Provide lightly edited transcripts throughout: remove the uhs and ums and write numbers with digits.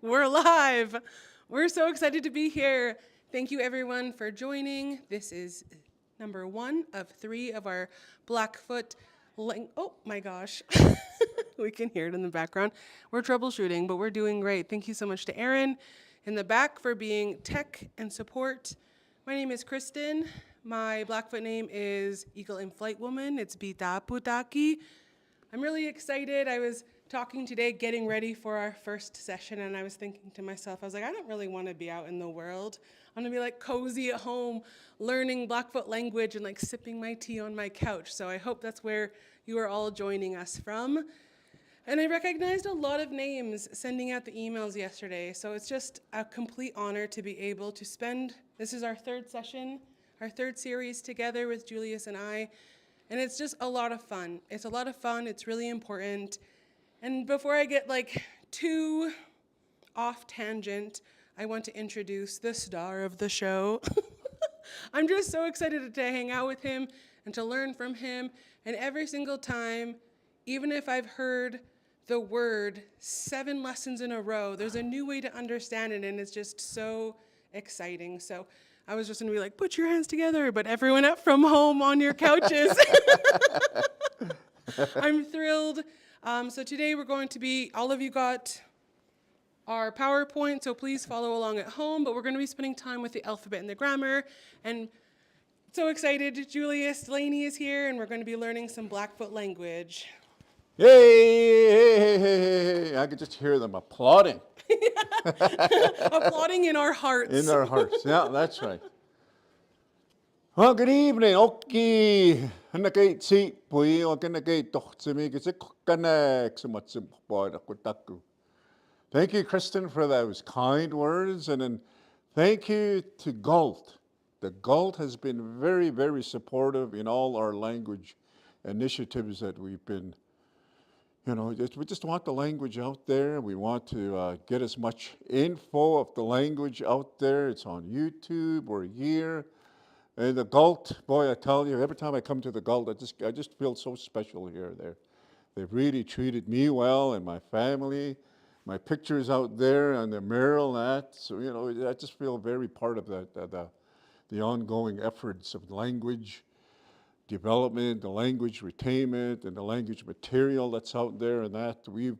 We're live. We're so excited to be here. Thank you everyone for joining. This is number 1 of 3 of our Blackfoot oh my gosh. We can hear it in the background. We're troubleshooting, but we're doing great. Thank you so much to Aaron in the back for being tech and support. My name is Kristen. My Blackfoot name is Eagle in Flight Woman. It's Bita Putaki. I'm really excited. I was talking today, getting ready for our first session, and I was thinking to myself, I was like, I don't really want to be out in the world. I want to be like cozy at home, learning Blackfoot language and like sipping my tea on my couch. So I hope that's where you are all joining us from. And I recognized a lot of names sending out the emails yesterday. So it's just a complete honor to be able to spend, this is our third session, our third series together with Julius and I. And it's just a lot of fun. It's a lot of fun. It's really important. And before I get like too off tangent, I want to introduce the star of the show. I'm just so excited to hang out with him and to learn from him. And every single time, even if I've heard the word 7 lessons in a row, there's a new way to understand it, and it's just so exciting. So I was just gonna be like, put your hands together, but everyone up from home on your couches. I'm thrilled. So today we're going to be, all of you got our PowerPoint, so please follow along at home, but we're gonna be spending time with the alphabet and the grammar. And so excited, Julius Delaney is here, and we're gonna be learning some Blackfoot language. Yay! I could just hear them applauding. Applauding in our hearts. In their hearts. Yeah, that's right. Well, good evening. Okay. Thank you, Kristen, for those kind words. And then thank you to Galt. The Galt has been very, very supportive in all our language initiatives that we've been. We just want the language out there. We want to get as much info of the language out there. It's on YouTube. We're here. And the Galt, boy, I tell you, every time I come to the Galt, I just feel so special here. They've really treated me well and my family. My picture's out there on the mural and that. So, I just feel very part of the ongoing efforts of language development, the language retainment, and the language material that's out there, and that we're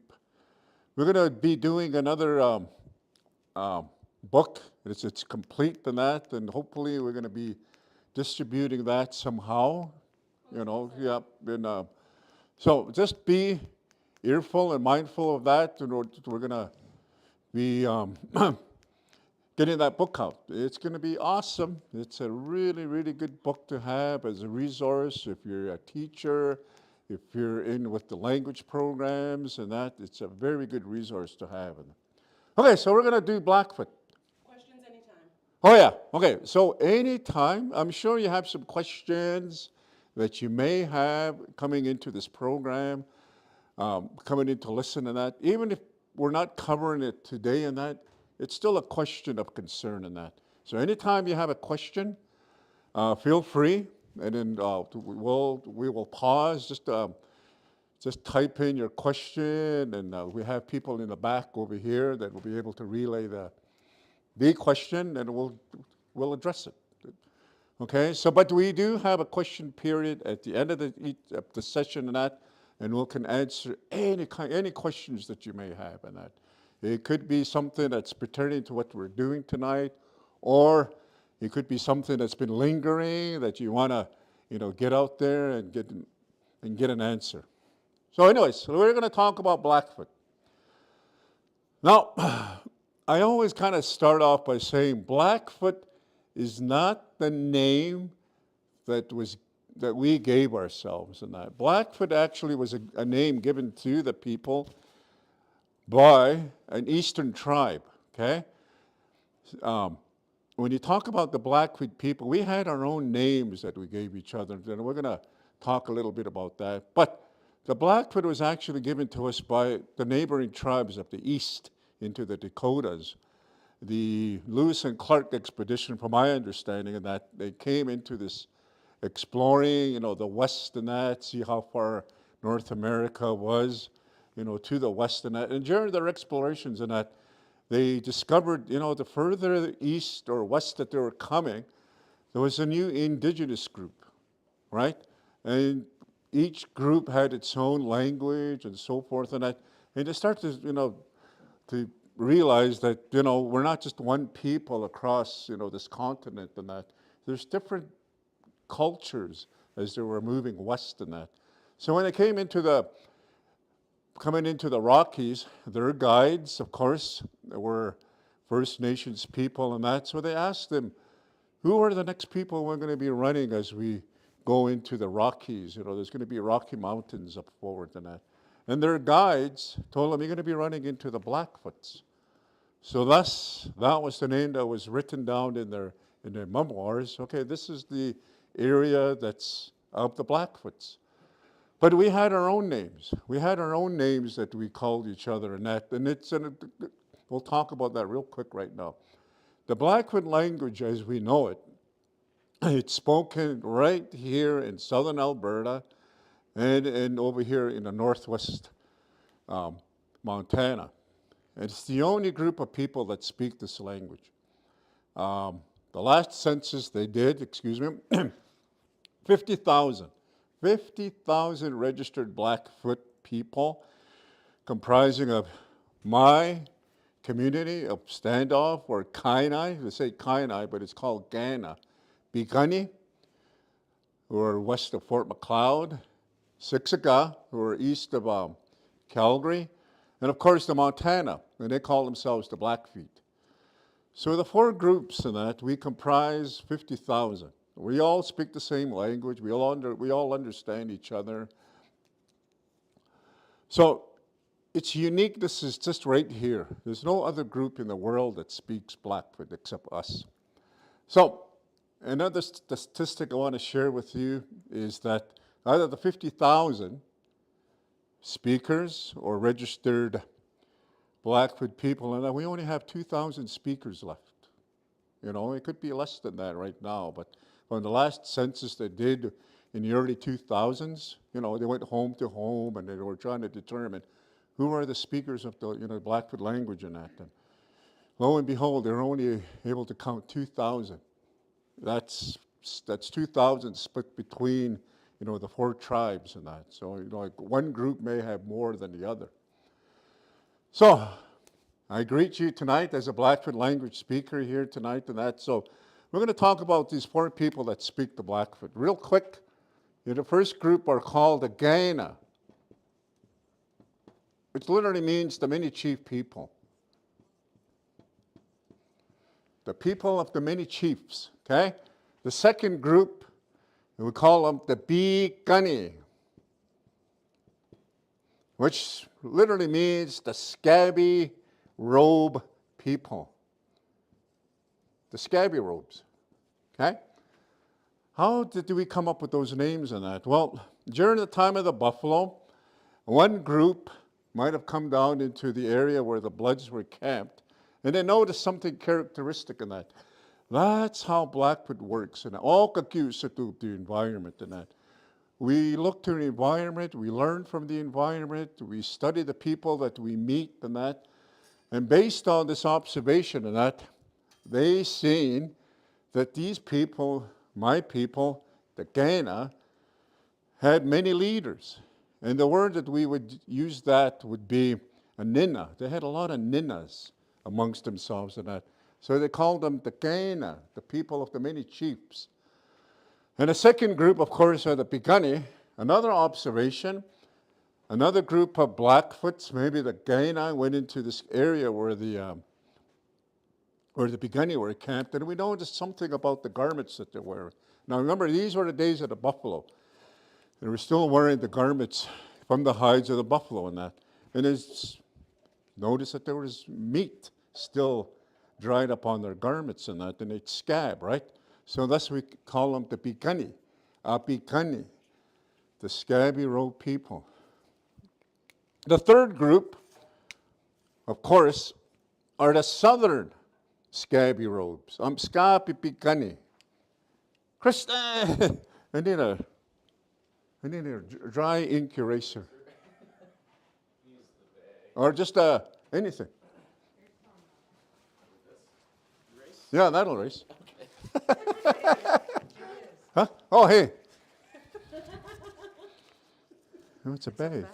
going to be doing another book. It's complete than that, and hopefully we're going to be distributing that somehow. Yeah. And so just be earful and mindful of that. And we're going to be getting that book out. It's going to be awesome. It's a really, really good book to have as a resource if you're a teacher, if you're in with the language programs and that. It's a very good resource to have. Okay, so we're going to do Blackfoot. Questions anytime. Oh, yeah. Okay, so anytime. I'm sure you have some questions that you may have coming into this program, coming in to listen to that. Even if we're not covering it today and that, it's still a question of concern in that. So anytime you have a question, feel free, and then we will pause. Just type in your question, and we have people in the back over here that will be able to relay the question, and we'll address it. Okay. So, but we do have a question period at the end of the session and that, and we can answer any questions that you may have in that. It could be something that's pertaining to what we're doing tonight, or it could be something that's been lingering that you want to, get out there and get an answer. So anyways, so we're going to talk about Blackfoot. Now, I always kind of start off by saying Blackfoot is not the name that we gave ourselves in that. Blackfoot actually was a name given to the people by an eastern tribe, okay? When you talk about the Blackfoot people, we had our own names that we gave each other, and we're going to talk a little bit about that. But the Blackfoot was actually given to us by the neighboring tribes of the east into the Dakotas. The Lewis and Clark expedition, from my understanding, and that they came into this exploring, the west and that, see how far North America was, to the west and that. And during their explorations and that, they discovered, the further east or west that they were coming, there was a new indigenous group, right? And each group had its own language and so forth and that. And they started, to realize that, we're not just one people across, this continent and that. There's different cultures as they were moving west and that. So when they coming into the Rockies, their guides, of course, were First Nations people and that. So they asked them, who are the next people we're going to be running as we go into the Rockies? There's going to be Rocky Mountains up forward and that. And their guides told them, you're going to be running into the Blackfoots. So thus, that was the name that was written down in their memoirs. Okay, this is the area that's of the Blackfoots. But we had our own names. We had our own names that we called each other and that. And we'll talk about that real quick right now. The Blackfoot language as we know it, it's spoken right here in southern Alberta and over here in the northwest Montana. And it's the only group of people that speak this language. The last census they did, 50,000. 50,000 registered Blackfoot people comprising of my community of Standoff or Kainai. They say Kainai, but it's called Gana. Bigani, who are west of Fort McLeod. Siksika, who are east of Calgary. And of course the Montana, and they call themselves the Blackfeet. So the four groups in that, we comprise 50,000. We all speak the same language. We all understand each other. So its uniqueness is just right here. There's no other group in the world that speaks Blackfoot except us. So another statistic I want to share with you is that out of the 50,000 speakers or registered Blackfoot people, and we only have 2,000 speakers left. It could be less than that right now, but on the last census they did in the early 2000s, they went home to home and they were trying to determine who are the speakers of the Blackfoot language in that. And lo and behold, they're only able to count 2,000. That's 2,000 split between the four tribes and that. So like one group may have more than the other. So I greet you tonight as a Blackfoot language speaker here tonight and that. So we're going to talk about these four people that speak the Blackfoot. Real quick, the first group are called the Gaina, which literally means the many chief people. The people of the many chiefs, okay? The second group, we call them the Bigani, which literally means the scabby robe people. The scabby robes, okay? How did we come up with those names and that? Well, during the time of the buffalo, one group might have come down into the area where the Bloods were camped, and they noticed something characteristic in that. That's how Blackfoot works, and all confused to the environment and that. We look to the environment, we learn from the environment, we study the people that we meet and that, and based on this observation and that, they seen that these people, my people, the Gaina, had many leaders. And the word that we would use that would be a nina. They had a lot of ninas amongst themselves and that. So they called them the Gaina, the people of the many chiefs. And the second group, of course, are the Pigani. Another observation, another group of Blackfoots, maybe the Gaina, went into this area where the Pigani were camped, and we noticed something about the garments that they were. Now remember, these were the days of the buffalo. They were still wearing the garments from the hides of the buffalo and that. And notice that there was meat still dried up on their garments and that, and it's scab, right? So thus we call them the Pigani, Apikani, the scabby robe people. The third group, of course, are the southern scabby robes. Skapi Pigani. Krista, I need a dry ink eraser. Or just anything. Yeah, that'll race. Huh? Oh, hey. Oh, it's a bag.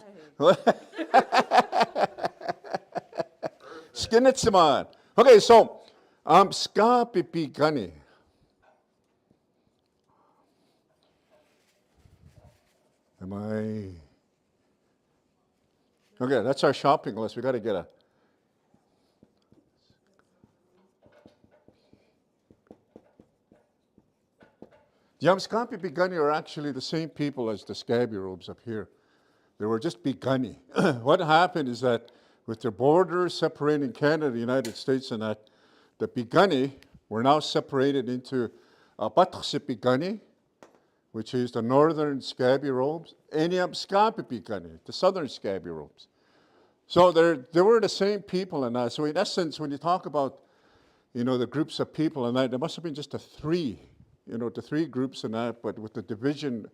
Skinitsaman. Okay, so ska pipigani. Am I? Okay, that's our shopping list. We got to get a. The ska pipigani are actually the same people as the scabby robes up here. They were just pigani. What happened is that with the borders separating Canada and the United States and that, the pigani were now separated into Patrsi pigani, which is the northern scabby robes, and Scabby pigani, the southern scabby robes. So they were the same people and that. So in essence, when you talk about, the groups of people and that, there must have been just the three groups and that, but with the division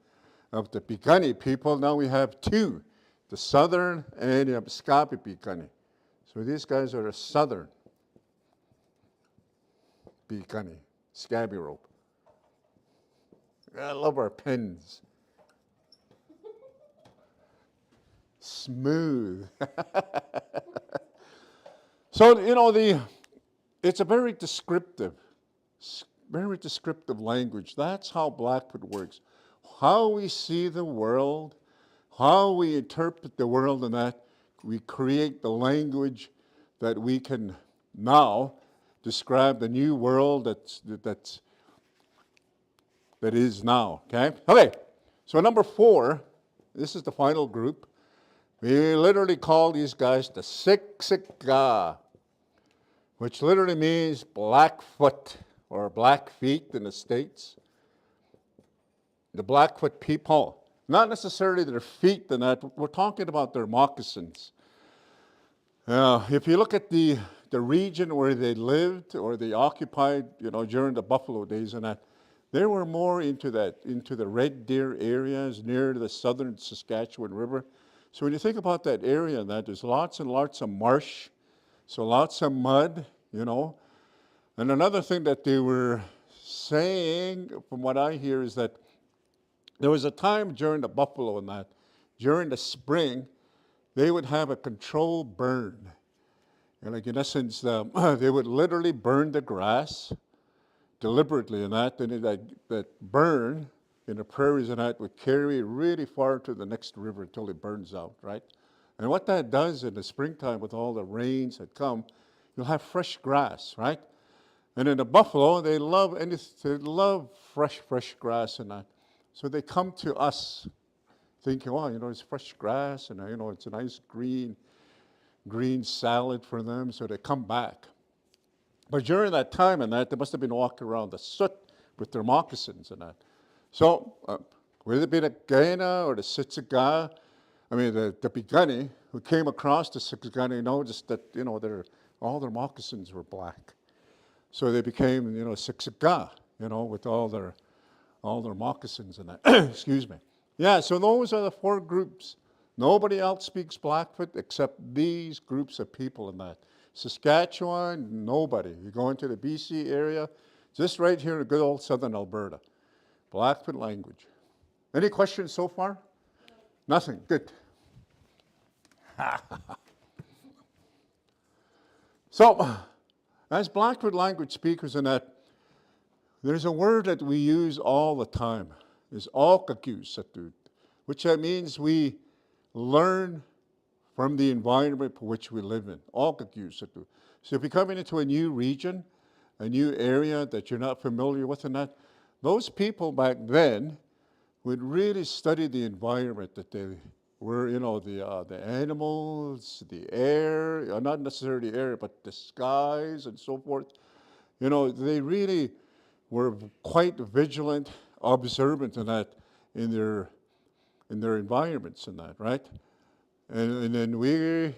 of the Pigani people, now we have two, the southern and the Scabby Pigani. So these guys are the southern Pigani, scabby rope. I love our pens. Smooth. So, it's a very descriptive language. That's how Blackfoot works. How we see the world, how we interpret the world, and that we create the language that we can now describe the new world that is now. Okay. So number 4, this is the final group. We literally call these guys the Siksika, which literally means Blackfoot or black feet in the States. The Blackfoot people, not necessarily their feet and that, we're talking about their moccasins. If you look at the region where they lived or they occupied, during the buffalo days and that, they were more into the Red Deer areas near the southern Saskatchewan River. So when you think about that area and that, there's lots and lots of marsh, so lots of mud, And another thing that they were saying, from what I hear, is that there was a time during the buffalo and that, during the spring, they would have a controlled burn. And like in essence, they would literally burn the grass deliberately and that, and that burn in the prairies and that would carry really far to the next river until it burns out, right? And what that does in the springtime with all the rains that come, you'll have fresh grass, right? And in the buffalo, they love fresh grass and that. So they come to us thinking, it's fresh grass and, it's a nice green salad for them. So they come back. But during that time and that, they must have been walking around the soot with their moccasins and that. So whether it be the Gaina or the Sitsiga, the Pigani, who came across the Siksika, noticed that, all their moccasins were black. So they became, Siksika, with all their moccasins and that. Excuse me. Yeah, so those are the 4 groups. Nobody else speaks Blackfoot except these groups of people in that. Saskatchewan, nobody. You go into the BC area, just right here in good old southern Alberta. Blackfoot language. Any questions so far? No. Nothing. Good. So, as Blackfoot language speakers in that, there's a word that we use all the time. Is alkakusatut, which means we learn from the environment for which we live in. Alkakusatut. So if you're coming into a new region, a new area that you're not familiar with and that, those people back then would really study the environment that they were, the animals, the air, not necessarily the air, but the skies and so forth. They really were quite vigilant, observant in that, in their environments and that, right? And then we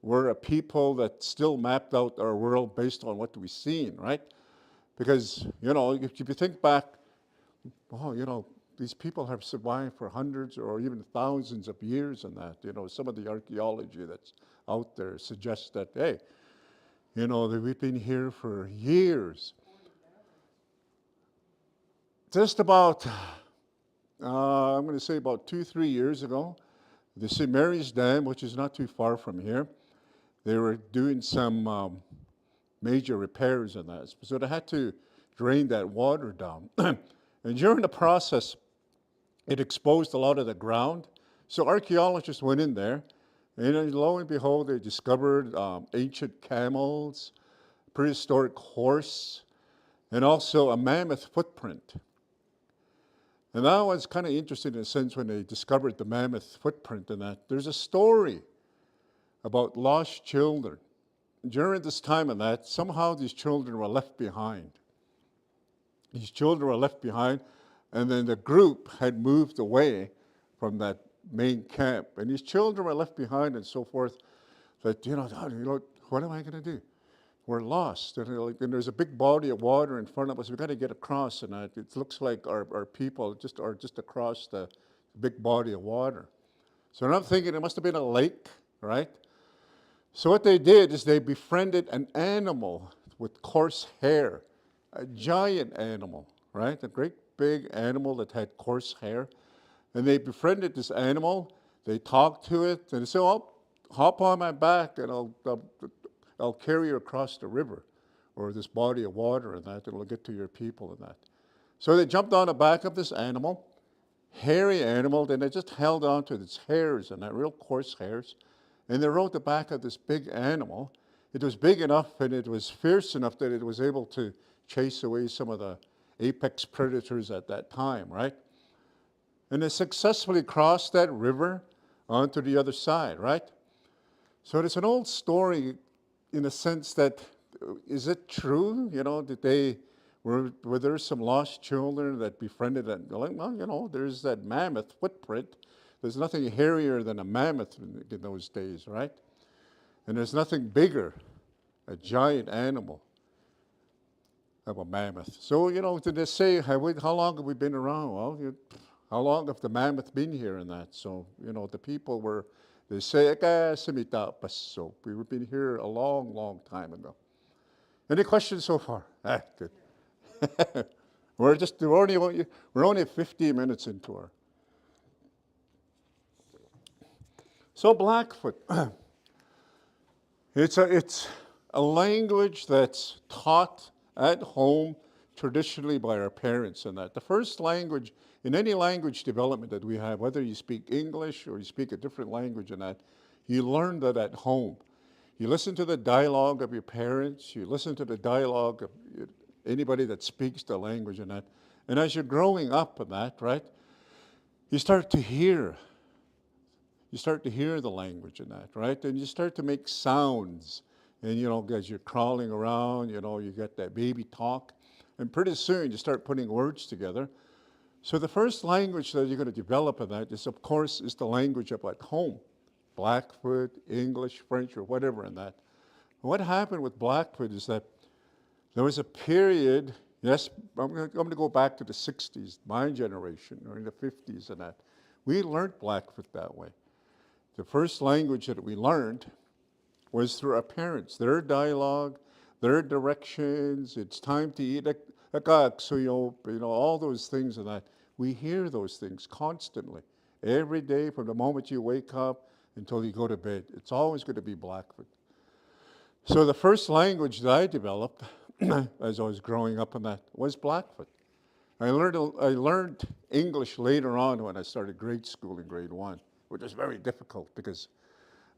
were a people that still mapped out our world based on what we've seen, right? Because, if you think back, these people have survived for hundreds or even thousands of years and that. Some of the archaeology that's out there suggests that, hey, that we've been here for years. Just about, I'm going to say about 2-3 years ago, the St. Mary's Dam, which is not too far from here, they were doing some major repairs on that. So they had to drain that water down. And during the process, it exposed a lot of the ground. So archaeologists went in there, and lo and behold, they discovered ancient camels, prehistoric horse, and also a mammoth footprint. And that was kind of interesting in a sense when they discovered the mammoth footprint and that. There's a story about lost children. During this time and that, somehow these children were left behind. These children were left behind, and then the group had moved away from that main camp. And these children were left behind and so forth. That, what am I going to do? We're lost. And there's a big body of water in front of us. We've got to get across. And it looks like our people are just across the big body of water. So I'm thinking it must have been a lake, right? So what they did is they befriended an animal with coarse hair, a giant animal, right? A great big animal that had coarse hair. And they befriended this animal. They talked to it, and they said, "Oh, hop on my back, and I'll carry you across the river, or this body of water, and that it'll get to your people and that." So they jumped on the back of this animal, hairy animal. Then they just held on to its hairs and that real coarse hairs, and they rode the back of this big animal. It was big enough and it was fierce enough that it was able to chase away some of the apex predators at that time, right? And they successfully crossed that river onto the other side, right? So it's an old story in the sense that, is it true, that were there some lost children that befriended that? Well, there's that mammoth footprint. There's nothing hairier than a mammoth in those days, right? And there's nothing bigger, a giant animal of a mammoth. So, did they say, how long have we been around? Well, how long have the mammoth been here and that? So, the people they say, so we've been here a long, long time ago. Any questions so far? Good. We're only 15 minutes into our. So Blackfoot, it's a language that's taught at home traditionally by our parents and that. The first language, in any language development that we have, whether you speak English or you speak a different language and that, you learn that at home. You listen to the dialogue of your parents, you listen to the dialogue of anybody that speaks the language and that. And as you're growing up and that, right, you start to hear the language and that, right? And you start to make sounds. And, as you're crawling around, you get that baby talk. And pretty soon you start putting words together. So the first language that you're going to develop in that is, of course, is the language of at home. Blackfoot, English, French, or whatever in that. What happened with Blackfoot is that there was a period, yes, I'm going to go back to the 60s, my generation, or in the 50s and that. We learned Blackfoot that way. The first language that we learned was through our parents, their dialogue, their directions. It's time to eat, all those things and that. We hear those things constantly, every day from the moment you wake up until you go to bed. It's always going to be Blackfoot. So the first language that I developed as I was growing up in that was Blackfoot. I learned English later on when I started grade school in grade 1, which was very difficult because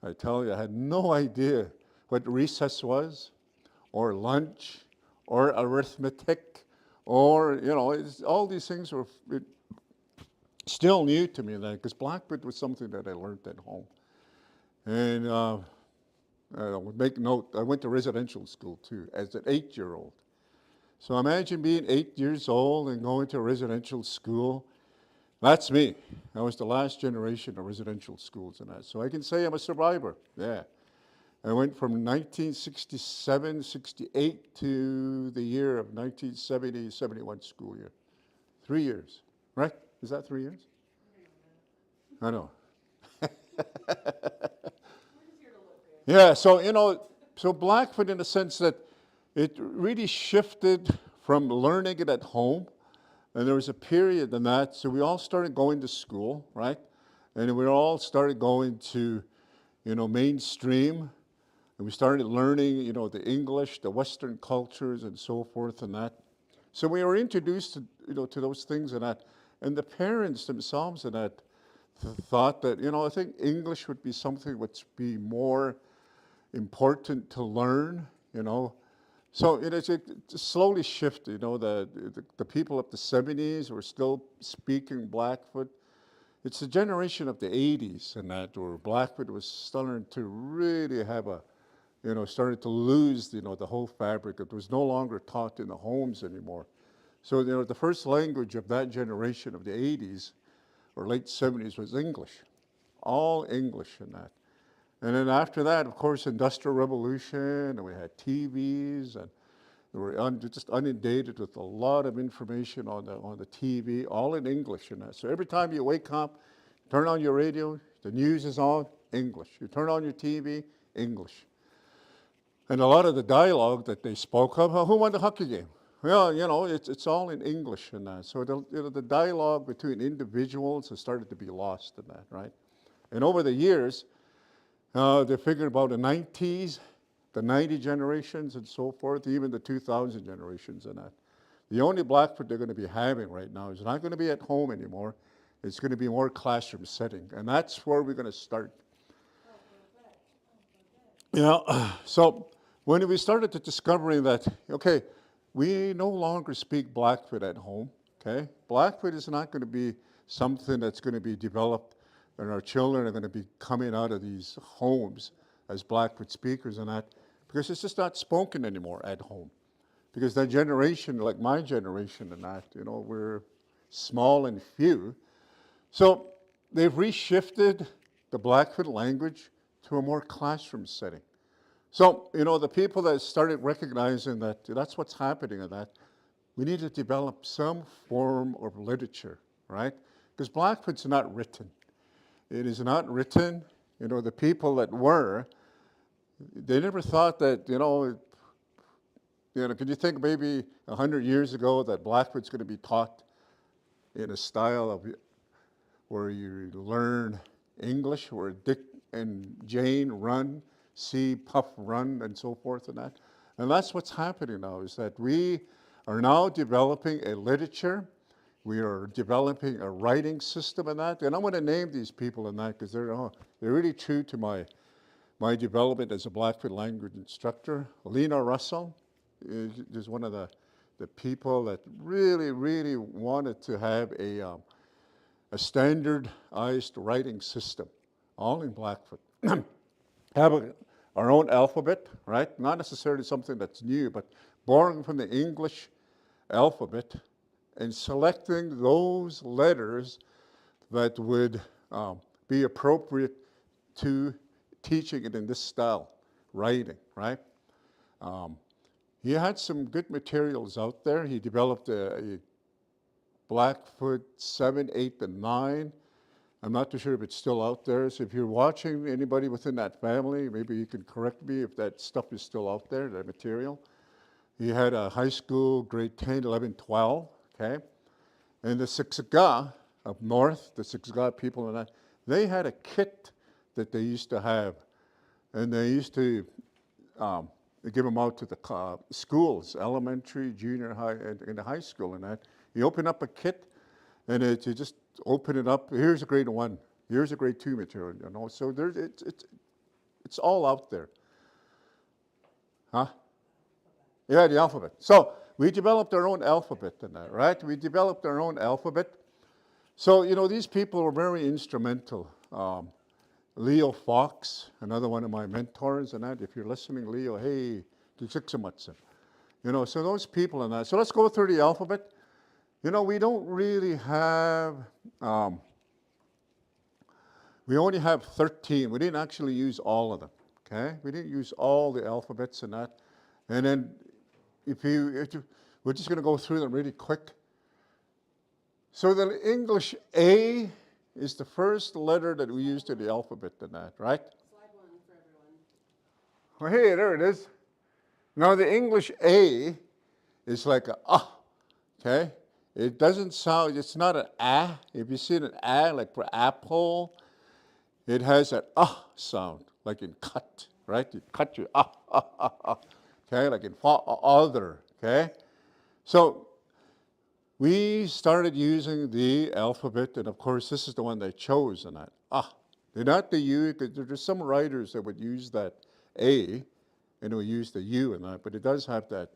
I tell you, I had no idea what recess was, or lunch, or arithmetic, or, all these things were still new to me then, because Blackfoot was something that I learned at home. And I would make note, I went to residential school too, as an 8-year-old. So imagine being 8 years old and going to residential school. That's me. I was the last generation of residential schools and that. So I can say I'm a survivor, yeah. I went from 1967, 68 to the year of 1970, 71 school year. 3 years, right? Is that 3 years? I know. Yeah, so, so Blackfoot, in the sense that it really shifted from learning it at home, and there was a period in that, so we all started going to school, right? And we all started going to, mainstream, and we started learning, the English, the Western cultures, and so forth, and that. So we were introduced to those things and that, and the parents themselves and that thought that, I think English would be something which be more important to learn, So it slowly shifted, the people of the 70s were still speaking Blackfoot. It's the generation of the 80s and that where Blackfoot was starting to really have started to lose, the whole fabric. It was no longer taught in the homes anymore. So, the first language of that generation of the 80s or late 70s was English, all English in that. And then after that, of course, Industrial Revolution, and we had TVs, and we were just inundated with a lot of information on the TV, all in English and that. So every time you wake up, turn on your radio, the news is on, English. You turn on your TV, English. And a lot of the dialogue that they spoke of, who won the hockey game? Well, it's all in English and that. So the dialogue between individuals has started to be lost in that, right? And over the years, they figured about the 90s, the 90 generations and so forth, even the 2000 generations and that. The only Blackfoot they're going to be having right now is not going to be at home anymore. It's going to be more classroom setting. And that's where we're going to start. So when we started to discovering that, okay, we no longer speak Blackfoot at home, okay? Blackfoot is not going to be something that's going to be developed and our children are going to be coming out of these homes as Blackfoot speakers and that, because it's just not spoken anymore at home. Because that generation, like my generation and that, we're small and few. So they've reshifted the Blackfoot language to a more classroom setting. So, the people that started recognizing that that's what's happening in that, we need to develop some form of literature, right? Because Blackfoot's not written. It is not written. The people that were, they never thought that, could you think maybe 100 years ago that Blackfoot's going to be taught in a style of where you learn English, where Dick and Jane run, see Puff run, and so forth and that. And that's what's happening now, is that we are now developing a literature. We are developing a writing system and that. And I'm going to name these people in that because they're really true to my development as a Blackfoot language instructor. Lena Russell is one of the people that really, really wanted to have a standardized writing system, all in Blackfoot. Have our own alphabet, right? Not necessarily something that's new, but borrowing from the English alphabet and selecting those letters that would be appropriate to teaching it in this style, writing, right? He had some good materials out there. He developed a Blackfoot 7, 8, and 9. I'm not too sure if it's still out there. So if you're watching anybody within that family, maybe you can correct me if that stuff is still out there, that material. He had a high school, grade 10, 11, 12, okay? And the Siksika up north, the Siksika people and that, they had a kit that they used to have. And they used to give them out to the schools, elementary, junior high, and the high school and that. You open up a kit, and you just open it up. Here's a grade 1. Here's a grade 2 material. So it's all out there. Huh? Yeah, the alphabet. So we developed our own alphabet in that, right? We developed our own alphabet. So, these people were very instrumental. Leo Fox, another one of my mentors and that. If you're listening, Leo, hey, so those people and that. So let's go through the alphabet. We don't really have, we only have 13. We didn't actually use all of them, okay? We didn't use all the alphabets and that. And then we're just going to go through them really quick. So the English A is the first letter that we used in the alphabet in that, right? Slide 1 for everyone. Well, hey, there it is. Now the English A is like a okay? It doesn't sound, it's not an ah. If you see an ah, like for apple, it has an sound, like in cut, right? You cut your okay? Like in other, okay? So we started using the alphabet, and of course, this is the one they chose, and that they're not the U, because there's some writers that would use that A, and we use the U in that, but it does have that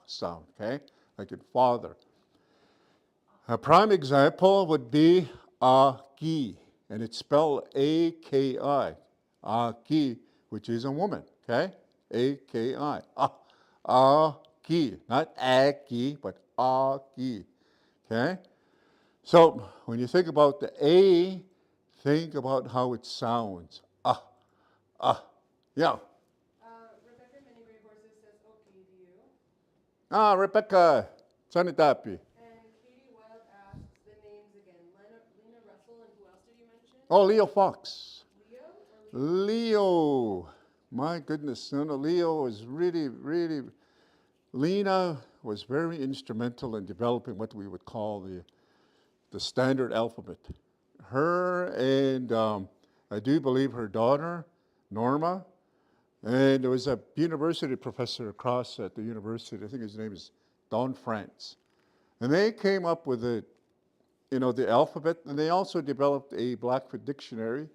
sound, okay? Like in father. A prime example would be Aki, and it's spelled A-K-I, Aki, which is a woman, okay? A-K-I, Aki, not Aki, but Aki, okay? So when you think about the A, think about how it sounds. Yeah. Rebecca Mini Gray Horses says okay to you. Rebecca, Sanitapi. And Katie Wild asks the names again. Lena Russell, and who else did you mention? Oh, Leo Fox. Leo or Leo? Leo. My goodness, Leo was really, Lena was very instrumental in developing what we would call the standard alphabet. Her and I do believe her daughter, Norma, and there was a university professor across at the university, I think his name is Don France. And they came up with the alphabet, and they also developed a Blackfoot dictionary.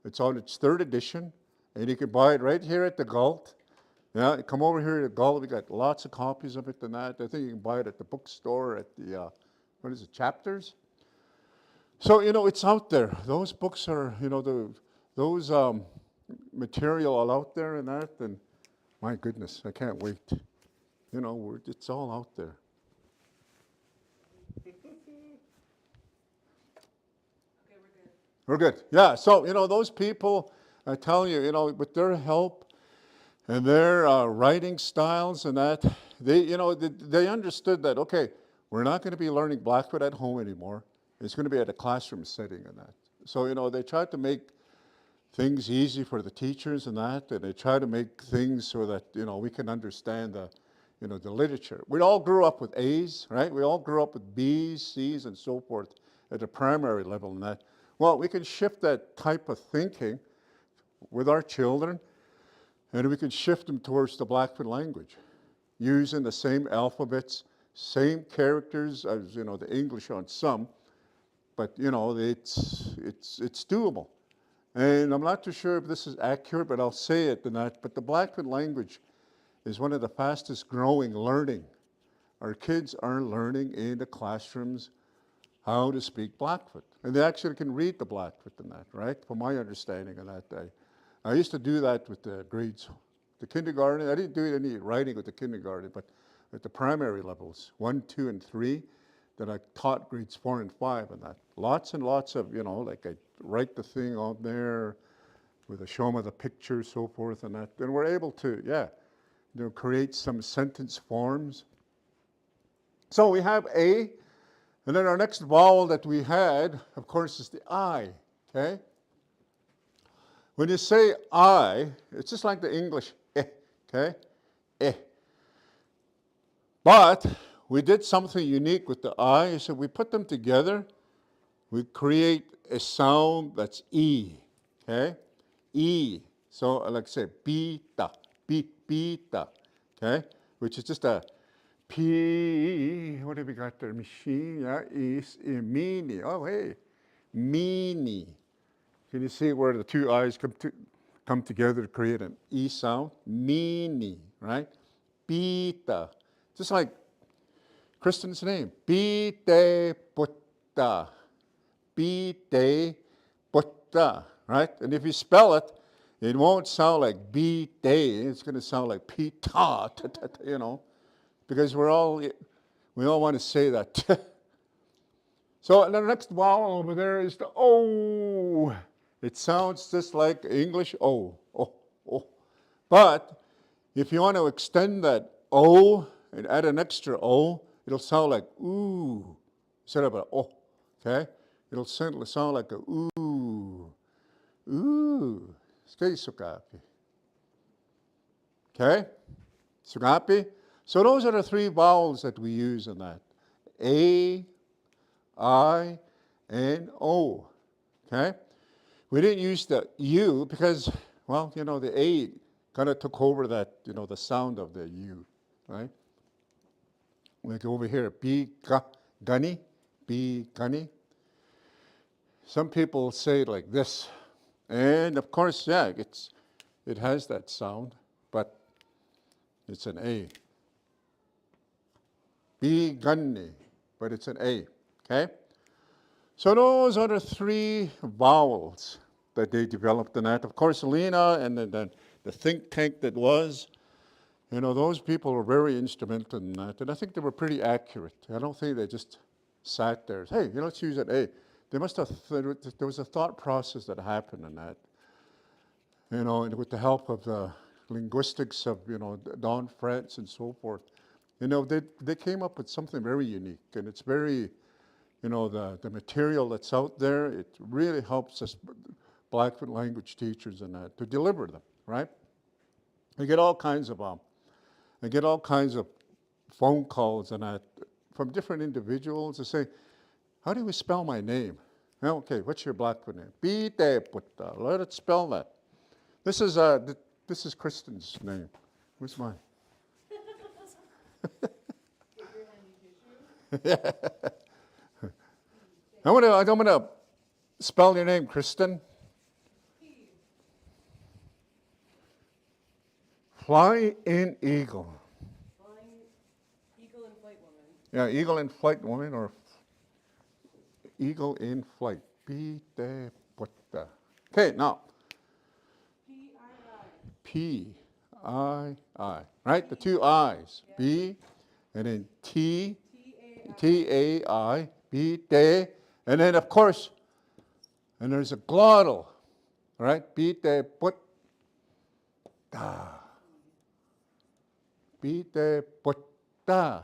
It's on its 3rd edition, and you can buy it right here at the Galt. Yeah, come over here to Galt. We got lots of copies of it and that. I think you can buy it at the bookstore at the, Chapters? So, it's out there. Those books are, those material all out there and that, and my goodness, I can't wait. It's all out there. We're good. Yeah, so, those people, I tell you, with their help and their writing styles and that, they understood that, okay, we're not going to be learning Blackfoot at home anymore. It's going to be at a classroom setting and that. So, they tried to make things easy for the teachers and that, and they try to make things so that, we can understand the literature. We all grew up with A's, right? We all grew up with B's, C's, and so forth at the primary level and that. Well, we can shift that type of thinking with our children, and we can shift them towards the Blackfoot language, using the same alphabets, same characters as, the English on some, but, it's doable. And I'm not too sure if this is accurate, but I'll say it and that. But the Blackfoot language is one of the fastest growing learning. Our kids are learning in the classrooms how to speak Blackfoot. And they actually can read the Blackfoot in that, right? From my understanding of that day. I used to do that with the grades, the kindergarten. I didn't do any writing with the kindergarten, but at the primary levels, 1, 2, and 3, that I taught grades 4 and 5 and that. Lots and lots of, like I write the thing on there with a show them the picture, so forth and that. And we're able to, create some sentence forms. So we have A, and then our next vowel that we had, of course, is the I, okay? When you say I, it's just like the English, okay? But we did something unique with the I, so we put them together. We create a sound that's E, okay? E. So like say, pita, pita, okay? Which is just a P, what have we got there? Machine, yeah, is mini. Oh, hey, mini. Can you see where the two I's come together to create an E sound? Mini, right? Pita. Just like Kristen's name. Pite putta. Pite putta, right? And if you spell it, it won't sound like B-day. It's going to sound like pita, because we all want to say that. So the next vowel over there is the O. It sounds just like English O. But if you want to extend that O and add an extra O, it'll sound like ooh instead of an O. Okay? It'll sound like a ooh. Ooh. Okay? Sugapi. So those are the three vowels that we use in that. A, I, and O. Okay? We didn't use the U because, well, the A kind of took over that, the sound of the U, right? Like over here, B, gani, B, gani. Some people say it like this. And of course, yeah, it has that sound, but it's an A. B, gani, but it's an A, okay? So those are the three vowels that they developed in that. Of course, Lena and the think tank that was, those people were very instrumental in that. And I think they were pretty accurate. I don't think they just sat there, hey, let's use an A. They must have, there was a thought process that happened in that. And with the help of the linguistics of, Don Frantz and so forth, they came up with something very unique. And it's very, the material that's out there, it really helps us Blackfoot language teachers in that to deliver them, right? I get all kinds of phone calls and that from different individuals that say, how do we spell my name? Well, okay, what's your Blackfoot name? Pite-putta. Let it spell that. This is Kristen's name. Where's mine? I'm gonna spell your name, Kristen. Fly in eagle. Flying eagle in flight woman. Yeah, eagle in flight woman or eagle in flight. Pite-putta. Okay, now. P-I-I. Right? The two I's. Yeah. B, and then T, T-A-I, B-te, and then, of course, and there's a glottal, right? Pite-putta. Pite-putta.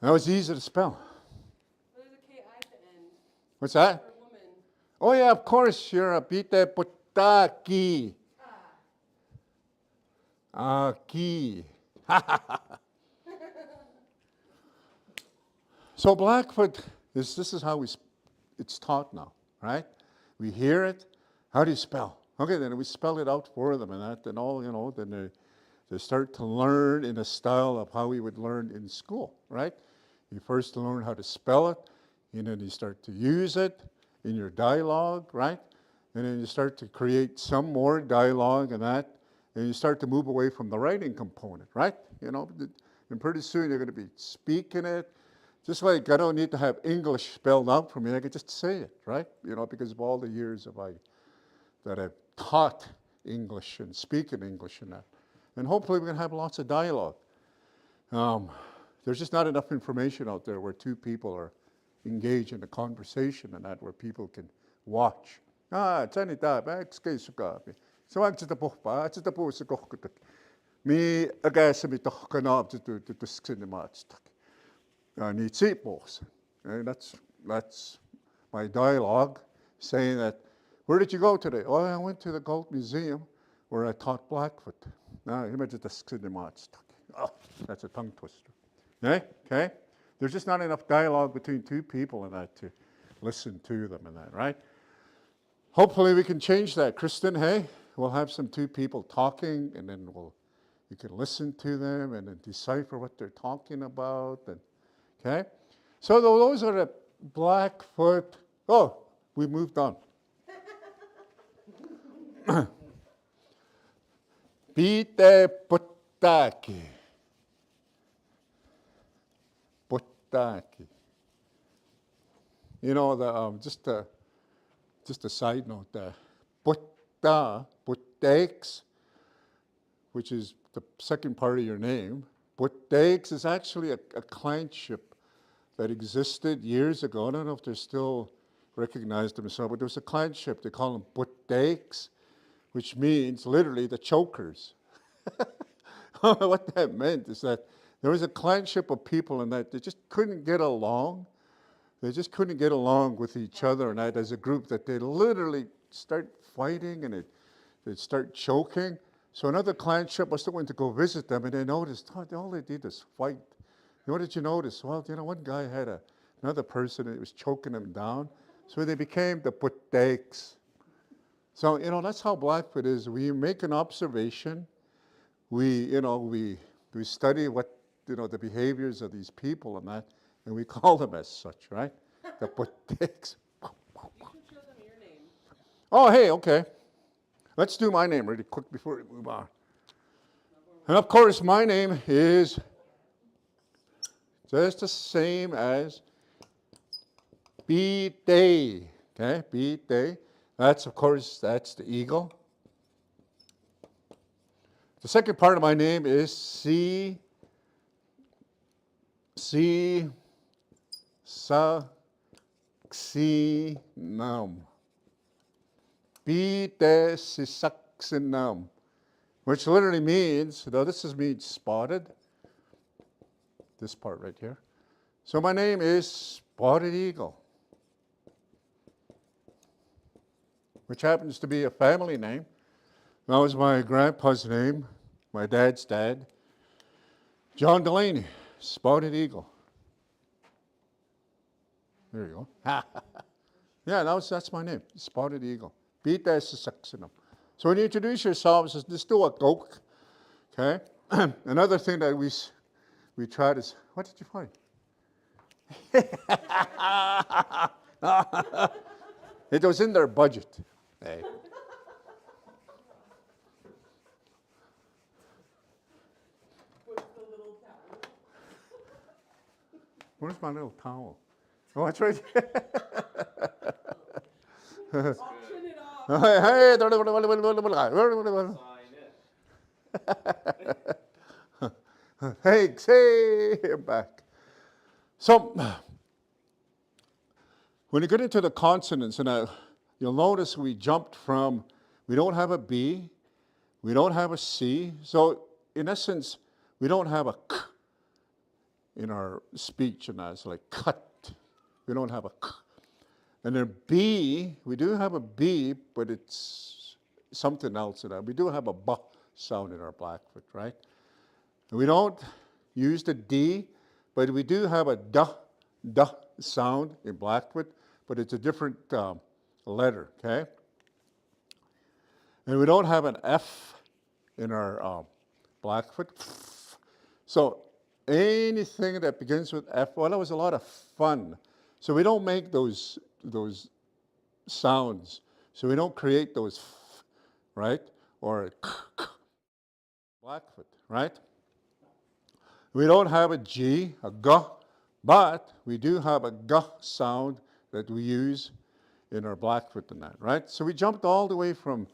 That was easy to spell. There's a K-I at the end. What's that? For woman. Oh, yeah, of course, you're a pite-putta-ki. Ki. So Blackfoot, this is how it's taught now, right? We hear it. How do you spell? Okay, then we spell it out for them and that, and all, then they start to learn in a style of how we would learn in school, right? You first learn how to spell it, and then you start to use it in your dialogue, right? And then you start to create some more dialogue and that, and you start to move away from the writing component, right? And pretty soon you're going to be speaking it. Just like I don't need to have English spelled out for me, I can just say it, right? Because of all the years that I've taught English and speaking English and that. And hopefully we're going to have lots of dialogue. There's just not enough information out there where two people are engaged in a conversation and that, where people can watch. Me and that's my dialogue, saying that, where did you go today? Oh, I went to the Galt Museum where I taught Blackfoot. Oh, that's a tongue twister. Okay? There's just not enough dialogue between two people in that to listen to them in that, right? Hopefully we can change that, Kristen, hey? We'll have some two people talking, and then you can listen to them and then decipher what they're talking about. And okay? So those are the Blackfoot. Oh, we moved on. Pite-putta-ki. Putta-ki. Just a side note, puttex, which is the second part of your name, puttex is actually a clientship that existed years ago. I don't know if they're still recognized themselves, but there was a clientship. They call them puttex, which means literally the chokers. What that meant is that there was a clientship of people in that they just couldn't get along. They just couldn't get along with each other, and that as a group, that they literally start fighting and they'd start choking. So another client ship was going to go visit them, and they noticed, oh, all they did is fight. What did you notice? Well, one guy had another person that was choking him down. So they became the phonetics. So, that's how Blackfoot is. We make an observation. We study what, the behaviors of these people and that, and we call them as such, right? The phonetics. You should show them your name. Oh, hey, okay. Let's do my name really quick before we move on. And of course, my name is just the same as B-Day. Okay, B-Day. That's the eagle. The second part of my name is Sisaksinam. B-Day Sisaksinam. Which literally means, means spotted. This part right here. So my name is Spotted Eagle, which happens to be a family name. That was my grandpa's name, my dad's dad, John Delaney, Spotted Eagle. There you go. Yeah, that's my name, Spotted Eagle. Beat that successful. So when you introduce yourselves, just do a gok. Okay. Another thing that we tried is, what did you find? It was in their budget. Hey. Where's my little towel? Oh, it's right here. Auction it off. Hey, thanks. Hey, I'm back. So, when you get into the consonants, and you'll notice we jumped from, we don't have a B, we don't have a C. So, in essence, we don't have a K in our speech, and that's like cut. We don't have a K. And then B, we do have a B, but it's something else in that. We do have a B sound in our Blackfoot, right? And we don't use the D, but we do have a D sound in Blackfoot, but it's a different letter, okay? And we don't have an F in our Blackfoot. So anything that begins with F, well, that was a lot of fun. So we don't make those sounds. So we don't create those, right? Or Blackfoot, right? We don't have a G, a G, but we do have a G sound that we use in our Blackfoot and that, right? So we jumped all the way from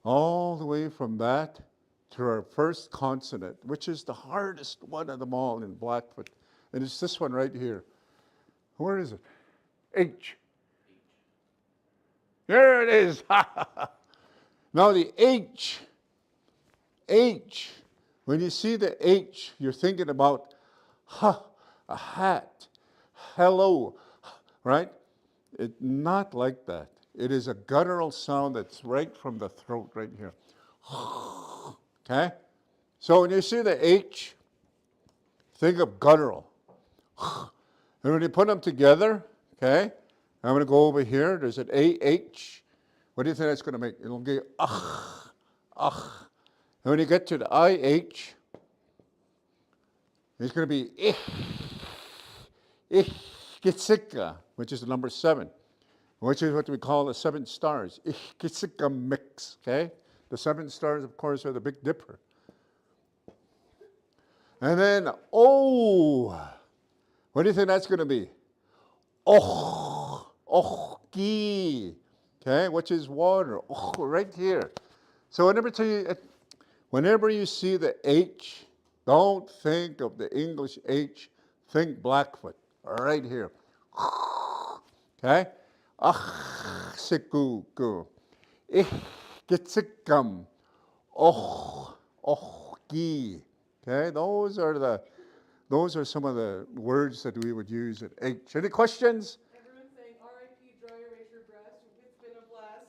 that to our first consonant, which is the hardest one of them all in Blackfoot. And it's this one right here. Where is it? H. There it is. Now the H, when you see the H, you're thinking about a hat, hello, right? It's not like that. It is a guttural sound that's right from the throat right here. Okay? So when you see the H, think of guttural. And when you put them together, okay, I'm going to go over here. There's an AH. What do you think that's going to make? It'll give ach. And when you get to the IH, it's going to be Gitsika, which is the number 7, which is what we call the 7 stars. Gitsika mix, okay? The 7 stars, of course, are the Big Dipper. And then, what do you think that's going to be? Ochki, okay, which is water, right here. So whenever you see the H, don't think of the English H, think Blackfoot, right here. Okay? Achsikuku, Gitsikam, Ochki. Okay, those are some of the words that we would use at H. Any questions? Everyone's saying, R.I.P. Dry erase your breast. It's been a blast.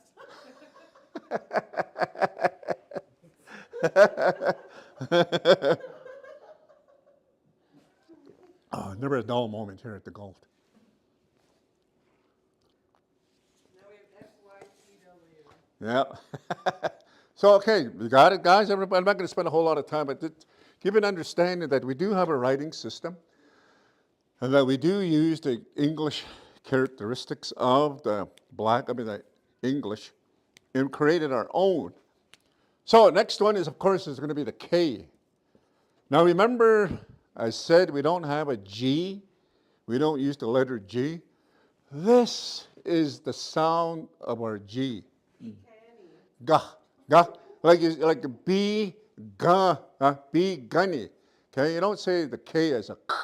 Oh, never a dull moment here at the Galt. Now we have FYCW. Yeah. So, okay, you got it, guys? Everybody, I'm not going to spend a whole lot of time, but just give an understanding that we do have a writing system and that we do use the English characteristics of the the English, and created our own. So, next one is, of course, is going to be the K. Now, remember, I said we don't have a G. We don't use the letter G. This is the sound of our G. Ga, ga, like a B, ga, B, gunny. Okay, you don't say the K as a k,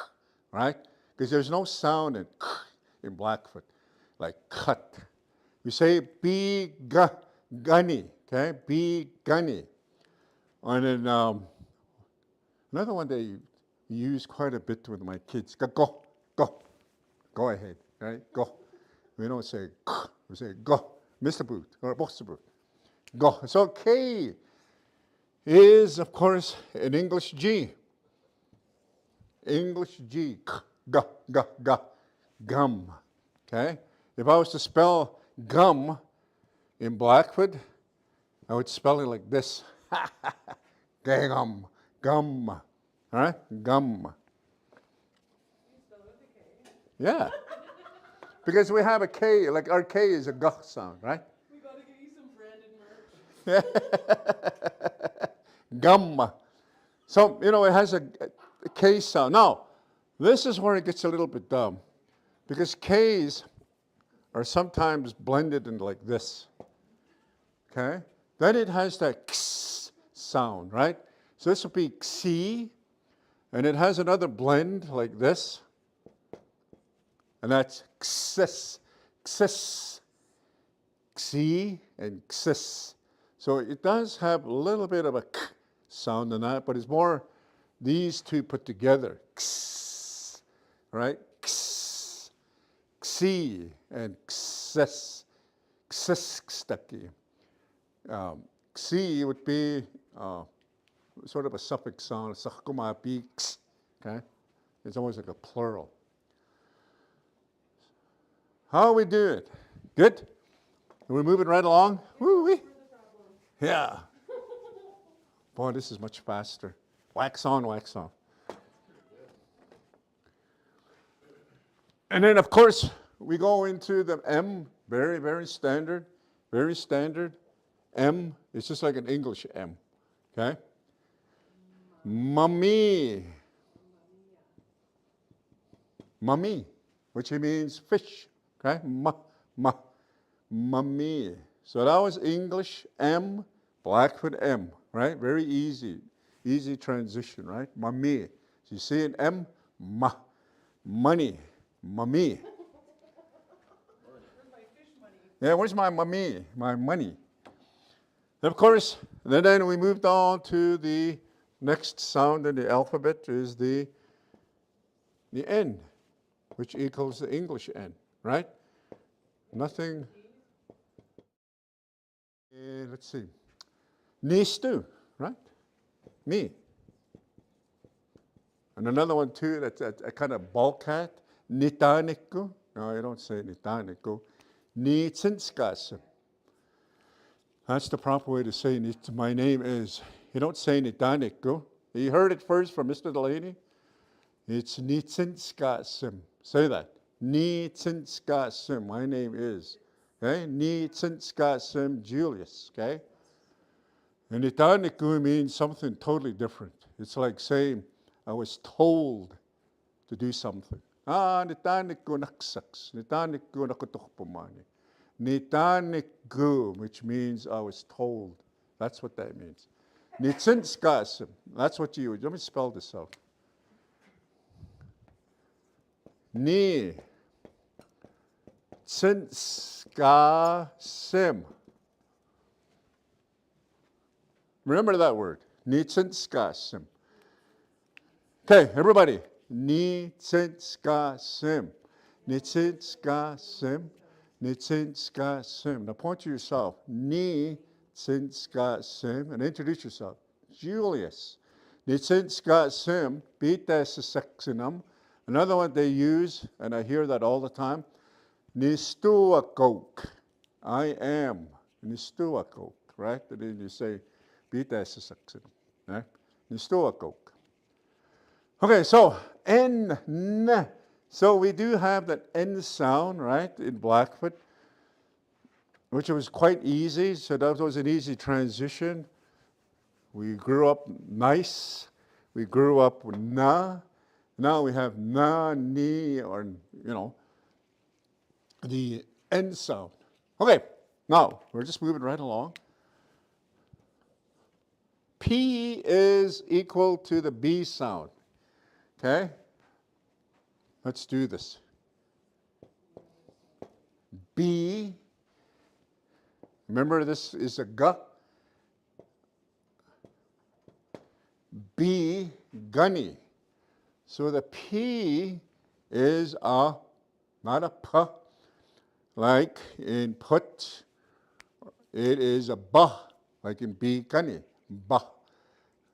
right? Because there's no sound in k in Blackfoot, like cut. We say B, ga, gunny. Okay, B, gunny. And then another one they use quite a bit with my kids. Go, go ahead, right? Go. We don't say k, we say go, Mr. Boot or Mr. Boot. Go. So K is, of course, an English G. English G. K, ga, ga, ga, gum. Okay? If I was to spell gum in Blackfoot, I would spell it like this. Gum. Gum. All right? Gum. Yeah. Because we have a K, like our K is a G sound, right? We got to get you some branded merch. Gum. So, it has a K sound. Now, this is where it gets a little bit dumb. Because Ks are sometimes blended in like this. Okay? Then it has that X sound, right? So this would be Xi. And it has another blend like this. And that's Xis. Xis. Xi and Xis. So it does have a little bit of a K sound in that, but it's more these two put together. X, right? X, Xi and Xis. Xis. Xi would be sort of a suffix sound. Okay? It's almost like a plural. How are we doing? Good? Are we moving right along? Woo-wee. Yeah. Boy, this is much faster. Wax on, wax off. And then, of course, we go into the M, very, very standard, very standard. M is just like an English M, okay? Mummy. Mummy, which means fish, okay? Mummy. So that was English M, Blackfoot M, right? Very easy transition, right? Mummy. So you see an M, money, mummy. Where's my fish money? Yeah, where's my mummy, my money? And of course, then we moved on to the next sound in the alphabet is the N, which equals the English N, right? Nothing. Let's see. Needs to, right? Me. And another one too, that's a kind of bulkhead. Nitaniku. No, you don't say nitaniku. Nitsinskasem. That's the proper way to say my name is. You don't say nitaniku. You heard it first from Mr. Delaney. It's Nitsinskasem. Say that. Nitsinskasem. My name is. Okay? Nitsinskasem Julius. Okay? And Nitaniku means something totally different. It's like saying, I was told to do something. Nitaniku naksaks. Nitaniku nakutukpumani. Nitaniku, which means I was told. That's what that means. Nitsinskasem. That's what you would. Let me spell this out. Ni. Tsinskasem. Remember that word. Nitsinskasem. Okay, everybody. Nitsinskasem. Nitsinskasem. Nitsinskasem. Now point to yourself. Nitsinskasem. And introduce yourself. Julius. Nitsinskasim, bitasisexinum. Another one they use, and I hear that all the time, nistuakok. I am nistuakok, right? And then you say bitasisexinum, right? Nistuakok. Okay, so N. So we do have that N sound, right, in Blackfoot, which was quite easy. So that was an easy transition. We grew up nice. We grew up with na. Now we have na, ni, or, the N sound. Okay, now we're just moving right along. P is equal to the B sound. Okay? Let's do this. B. Remember, this is a G. B, gunny. So the P is a, not a P, like in put. It is a B, like in be gunny. B.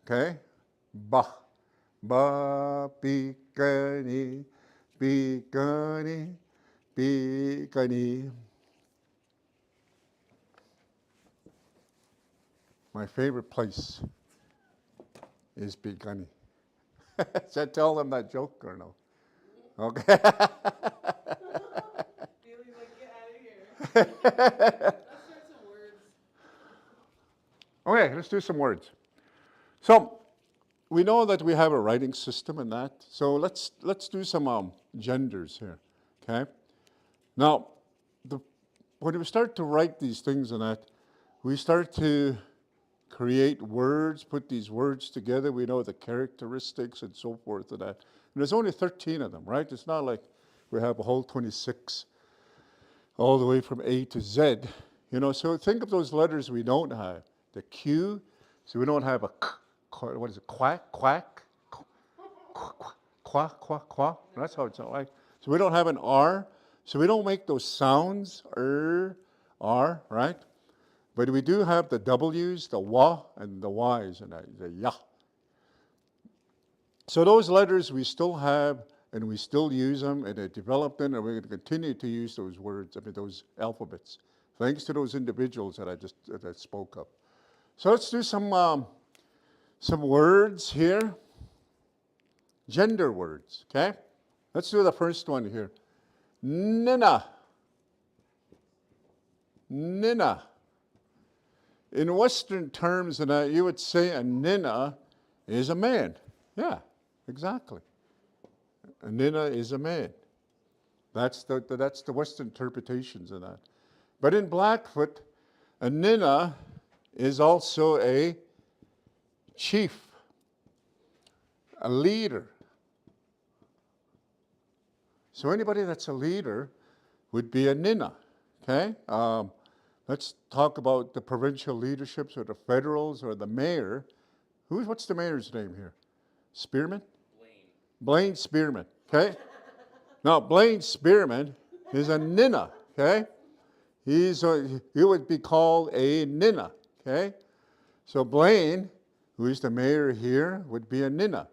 Okay? B. Ba, be gunny, be gunny, be gunny. My favorite place is Be Gunny. Should I tell them that joke or no? Okay. Bailey's like, get out of here. Let's start some words. Okay, let's do some words. So we know that we have a writing system and that. So let's do some genders here. Okay. Now, when we start to write these things and that, we start to create words, put these words together. We know the characteristics and so forth and that. And there's only 13 of them, right? It's not like we have a whole 26 all the way from A to Z. So think of those letters we don't have. The Q, so we don't have a K, what is it, quack, quack, quack, quack, quack. That's how it's like. So we don't have an R, so we don't make those sounds, R, right? But we do have the W's, the wa, and the Y's, and the ya. So those letters we still have, and we still use them, and they developed them, and we're going to continue to use those words, those alphabets, thanks to those individuals that I spoke of. So let's do some words here. Gender words, okay? Let's do the first one here. Nina. Nina. In Western terms, you would say a nina is a man. Yeah, exactly. A nina is a man. That's the Western interpretations of that. But in Blackfoot, a nina is also a chief, a leader. So anybody that's a leader would be a nina, okay? Let's talk about the provincial leaderships or the federals or the mayor. What's the mayor's name here? Spearman? Blaine Spearman, okay? Now, Blaine Spearman is a nina, okay? He would be called a nina, okay? So Blaine, who is the mayor here, would be a nina.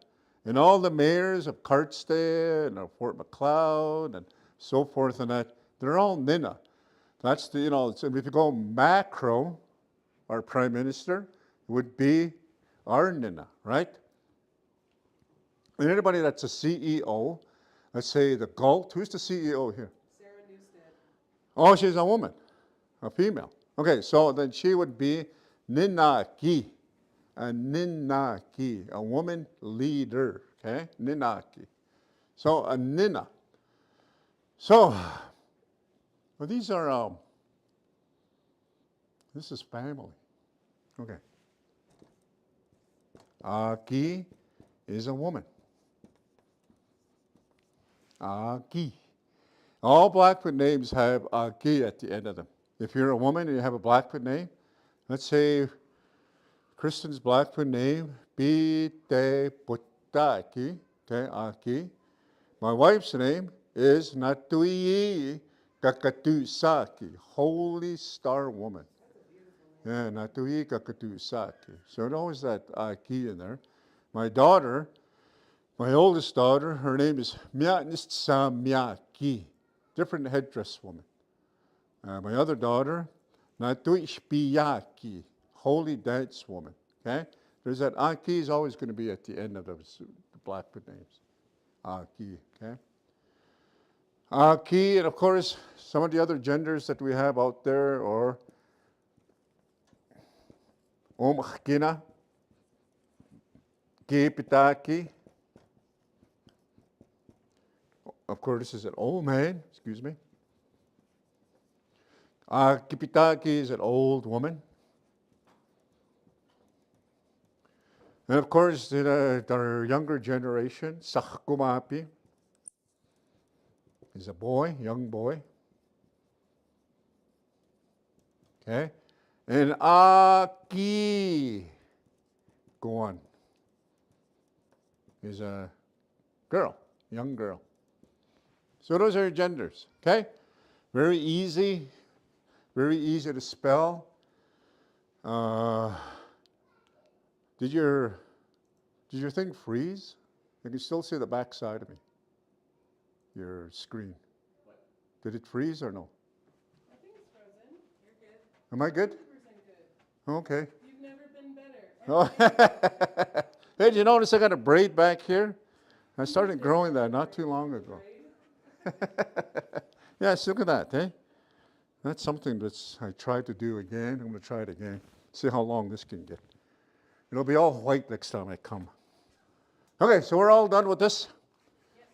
And all the mayors of Cartstead and of Fort McLeod and so forth and that, they're all nina. That's if you go macro, our prime minister would be our nina, right? And anybody that's a CEO, let's say the Galt, who's the CEO here? Sarah Newstead. Oh, she's a woman, a female. Okay, so then she would be ninaki, a woman leader, okay? Ninaki. So a nina. So, well, these are, this is family. Okay. Aki is a woman. Aki. All Blackfoot names have Aki at the end of them. If you're a woman and you have a Blackfoot name, let's say Kristen's Blackfoot name, Bite Putaki, okay, Aki. My wife's name is Natui Kakatu Saki, Holy Star Woman. Yeah, natui kakatusaki. So always that aki in there. My daughter, my oldest daughter, her name is Myatnistsa Myaki, different headdress woman. My other daughter, Natui Shpiyaki, holy dance woman. Okay? There's that aki is always going to be at the end of the Blackfoot names. Aki, okay? Aki, and of course, some of the other genders that we have out there are Omachkina, Kipitaki. Of course, this is an old man, excuse me. Kipitaki is an old woman. And of course, our younger generation, Sakkumapi, is a boy, young boy. Okay? And Aki, go on, is a girl, young girl. So those are your genders, okay? Very easy to spell. Did your thing freeze? I can still see the back side of me, your screen. What? Did it freeze or no? I think it's frozen. You're good. Am I good? 100% good. Okay. You've never been better. Oh. Hey, did you notice I got a braid back here? I started growing that not too long ago. Yes, look at that, eh? That's something I tried to do again. I'm going to try it again. See how long this can get. It'll be all white next time I come. Okay, so we're all done with this? Yep.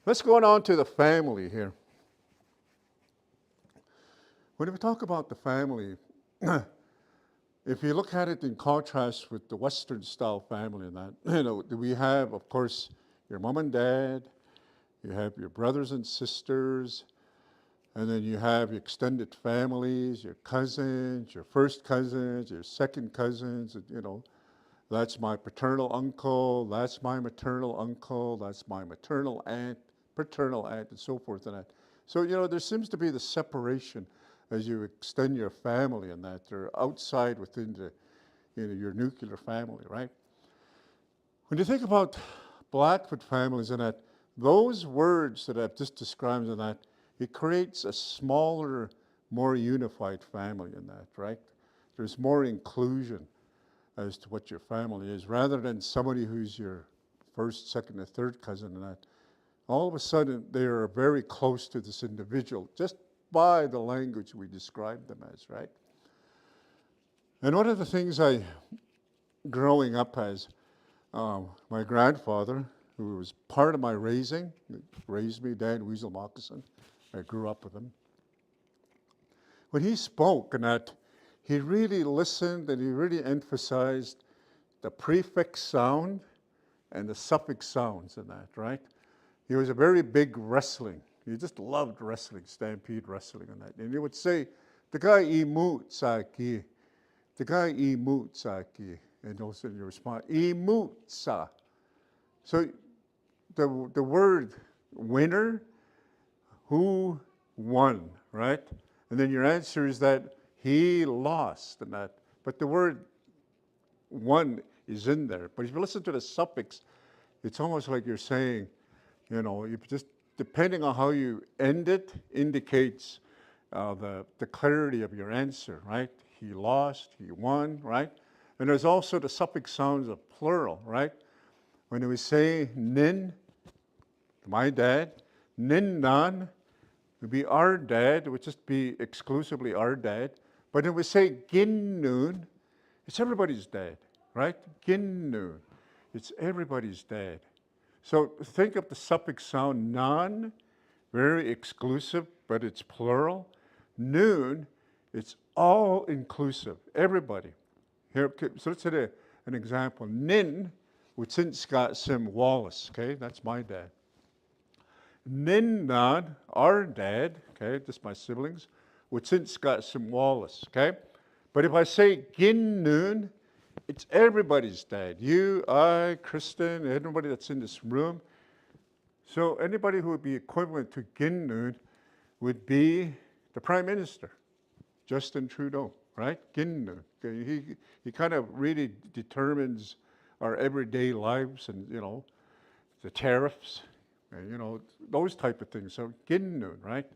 Let's go on to the family here. When we talk about the family, if you look at it in contrast with the Western style family and that, we have, of course, your mom and dad, you have your brothers and sisters, and then you have your extended families, your cousins, your first cousins, your second cousins, that's my paternal uncle, that's my maternal uncle, that's my maternal aunt, paternal aunt, and so forth and that. So, there seems to be the separation as you extend your family and that. They're outside within your nuclear family, right? When you think about Blackfoot families and that, those words that I've just described and that, it creates a smaller, more unified family in that, right? There's more inclusion as to what your family is, rather than somebody who's your first, second, or third cousin and that. All of a sudden, they are very close to this individual, just by the language we describe them as, right? And one of the things growing up as, my grandfather, who was part of my raising, raised me, Dan Weasel Moccasin. I grew up with him. When he spoke, and that he really listened and he really emphasized the prefix sound and the suffix sounds in that, right? He was a very big wrestling. He just loved wrestling, stampede wrestling and that. And he would say, the guy imut saki, the guy imut saki. And also in your response, imut sa. So the word winner, who won, right? And then your answer is that he lost and that. But the word won is in there. But if you listen to the suffix, it's almost like you're saying, you just, depending on how you end it, indicates the clarity of your answer, right? He lost, he won, right? And there's also the suffix sounds of plural, right? When we say nin, my dad, nin nan, would be our dad, it would just be exclusively our dad. But when we say gin noon, it's everybody's dad, right? Gin noon, it's everybody's dad. So think of the suffix sound nan, very exclusive, but it's plural. Noon, it's all inclusive, everybody. Here, so let's say an example. Nin, which since got Sim Wallace, okay, that's my dad. Nin nan, our dad, okay, just my siblings, which since got Sim Wallace, okay? But if I say gin noon, it's everybody's dad. You, I, Kristen, everybody that's in this room. So anybody who would be equivalent to gin noon would be the Prime Minister. Justin Trudeau, right? Ginnoon. Okay, he kind of really determines our everyday lives and, the tariffs, and, those type of things. So Ginnoon, right?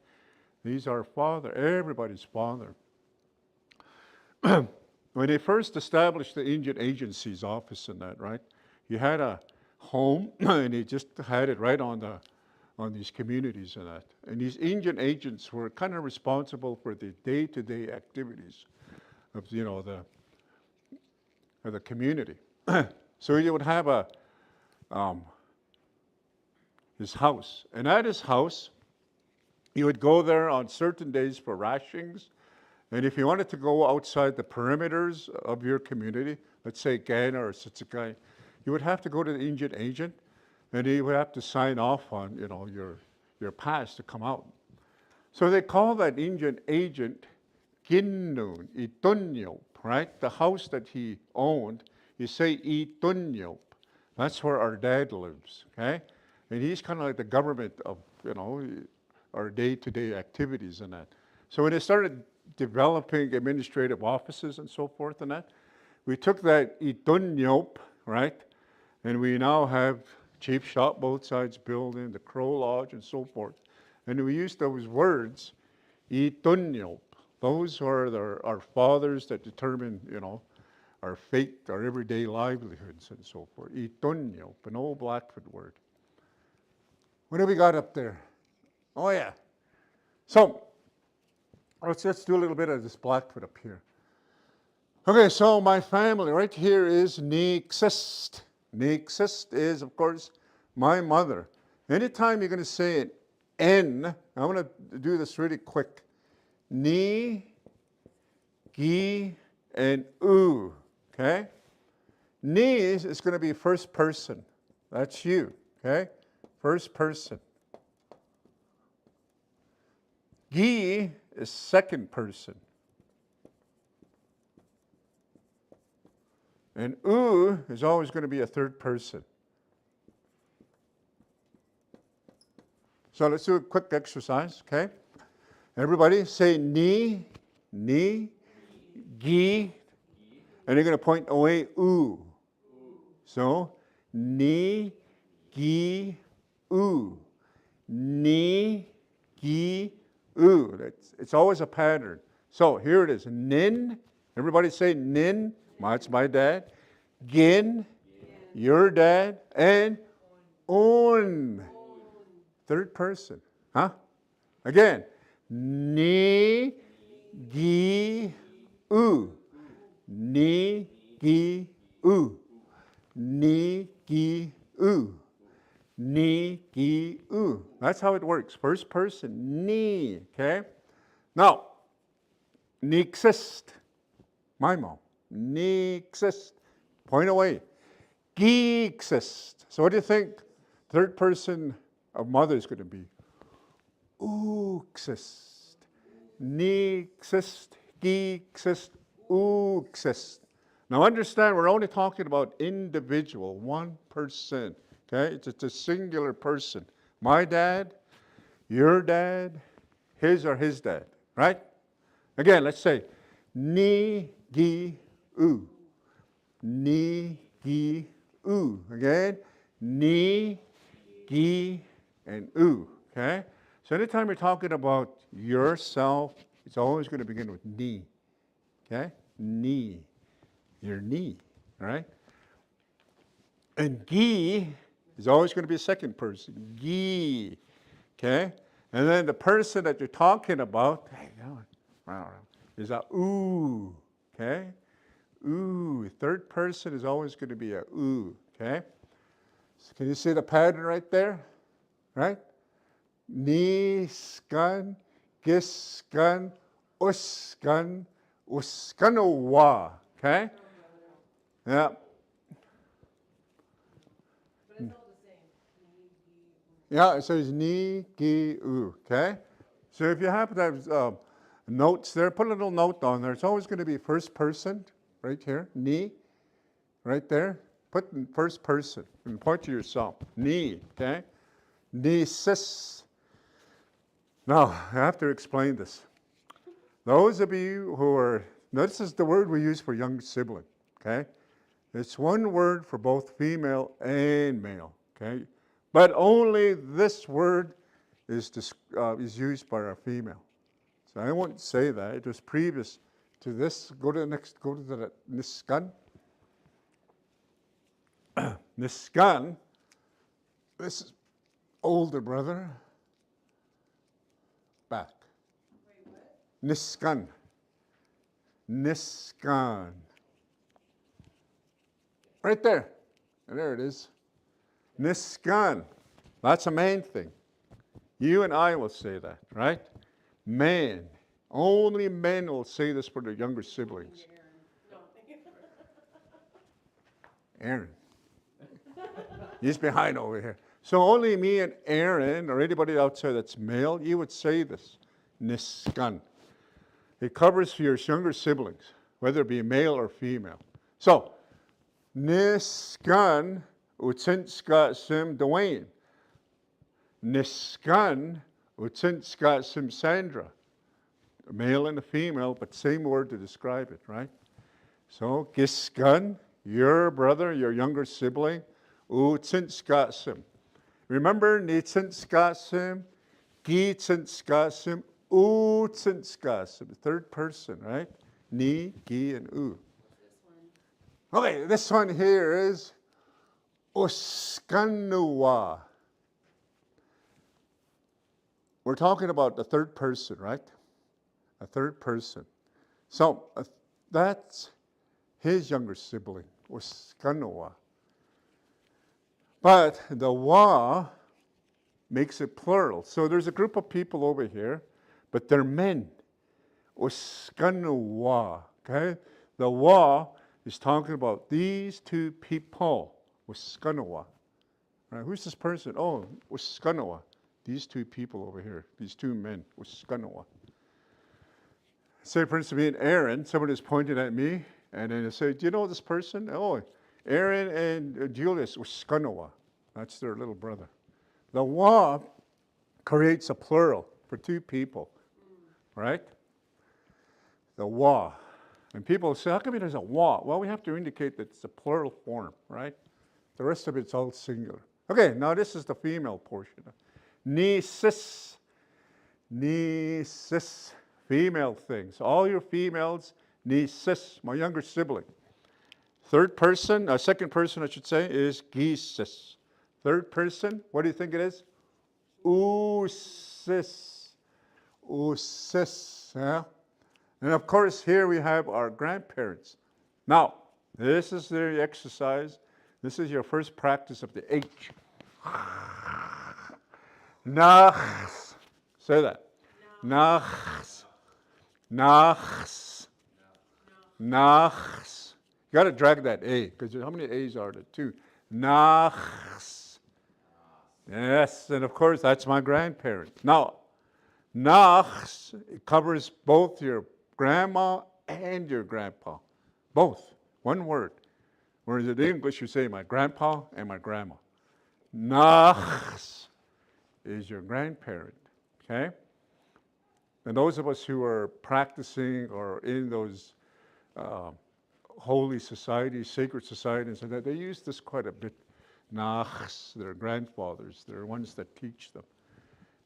He's our father, everybody's father. When they first established the Indian Agency's office in that, right? You had a home, and they just had it right on these communities and that. And these Indian agents were kind of responsible for the day-to-day activities of, the community. So you would have his house. And at his house, you would go there on certain days for rationings. And if you wanted to go outside the perimeters of your community, let's say Ghana or Sitsakai, you would have to go to the Indian agent, and he would have to sign off on, your pass to come out. So they call that Indian agent Ginnoon, Itunyop, right? The house that he owned, you say Itunyop. That's where our dad lives, okay? And he's kind of like the government of, our day-to-day activities and that. So when they started developing administrative offices and so forth and that, we took that Itunyop, right? And we now have Chief Shop, both sides building, the Crow Lodge and so forth. And we use those words, Itunyop. Those are our fathers that determine, our fate, our everyday livelihoods and so forth. Itunyop, an old Blackfoot word. What have we got up there? Oh yeah. So, let's just do a little bit of this Blackfoot up here. Okay, so my family right here is Nixist. Nixist is, of course, my mother. Anytime you're going to say an N, I'm going to do this really quick. Ni, gi, and u. Okay? Ni is going to be first person. That's you. Okay? First person. Gi is second person. And u is always going to be a third person. So let's do a quick exercise, okay? Everybody say ni, gi, and you're going to point away u. So, ni, gi, u. Ni, gi, u. It's always a pattern. So here it is. Nin. Everybody say nin. That's my dad. Gin. Your dad. And on. Third person. Huh? Again. Ni, gi, u. Ni, gi, u. Ni, gi, u. Ni, gi, u. That's how it works. First person, ni. Okay? Now, nixist. My mom. Nixist. Point away. Geexist. So what do you think third person of mother is going to be? Ooxist. Nixist. Geexist. Ooxist. Now understand, we're only talking about individual, one person. Okay? It's a singular person. My dad, your dad, his or his dad. Right? Again, let's say ni, gi, u. Ni, gi, u. Again, ni, gi, and u. Okay? So anytime you're talking about yourself, it's always going to begin with ni. Okay? Ni. Your knee. All right? And gi is always going to be a second person. Gi. Okay? And then the person that you're talking about, is a oo. Okay? Ooh. Third person is always going to be a ooh. Okay? So can you see the pattern right there? Right? Ni, skan, gis, skan, uskan, uskanowa. Okay? Yeah. But it's all the same. Yeah, it says ni, gi, u. Okay? So if you happen to have notes there, put a little note on there. It's always going to be first person, right here. Ni, right there. Put in first person and point to yourself. Ni, okay? Ni, sis. Now, I have to explain this. Those of you who are, this is the word we use for young sibling, okay? It's one word for both female and male, okay? But only this word is used by our female. So I won't say that. It was previous to this. Go to the niskan. Niskan, this is older brother, back. Wait, what? Niskan. Niskan. Right there. And there it is. Niskan. That's a man thing. You and I will say that, right? Man. Only men will say this for their younger siblings. Aaron. He's behind over here. So only me and Aaron, or anybody outside that's male, you would say this. Niskan. It covers your younger siblings, whether it be male or female. So, Niskan utsinska sim Dwayne. Niskan utsinska sim Sandra. A male and a female, but same word to describe it, right? So, Giskan, your brother, your younger sibling, utsinska sim. Remember, nitsinska sim, gitsinska sim, utsinska sim. Third person, right? Ni, gi, and u. Okay, this one here is Uskanua. We're talking about the third person, right? A third person. So that's his younger sibling, Uskanua. But the wa makes it plural. So there's a group of people over here, but they're men. Uskanua, okay? The wa is talking about these two people. Uskanua. Right? Who's this person? Oh, Uskanua. These two people over here. These two men. Uskanua. Say, for instance, me and Aaron, somebody is pointing at me, and then they say, do you know this person? Oh, Aaron and Julius Uskanua. That's their little brother. The wa creates a plural for two people, right? The wa. And people say, how come there's a wa? Well, we have to indicate that it's a plural form, right? The rest of it's all singular. Okay, now this is the female portion. Ni, sis. Ni, sis. Female things. All your females, ni, sis, my younger sibling. Third person, second person, I should say, is gisis. Third person, what do you think it is? Usis. Usis. Yeah? And of course, here we have our grandparents. Now, this is the exercise. This is your first practice of the H. Nachs. Say that. Nachs. Nachs. Nachs. You got to drag that A, because how many A's are there? Two. Nachs. Yes, and of course, that's my grandparents. Now, nachs covers both your grandma and your grandpa. Both. One word. Whereas in English, you say my grandpa and my grandma. Nachs is your grandparent. Okay? And those of us who are practicing or in those holy societies, sacred societies, and that they use this quite a bit. Nachs, their grandfathers, they're ones that teach them.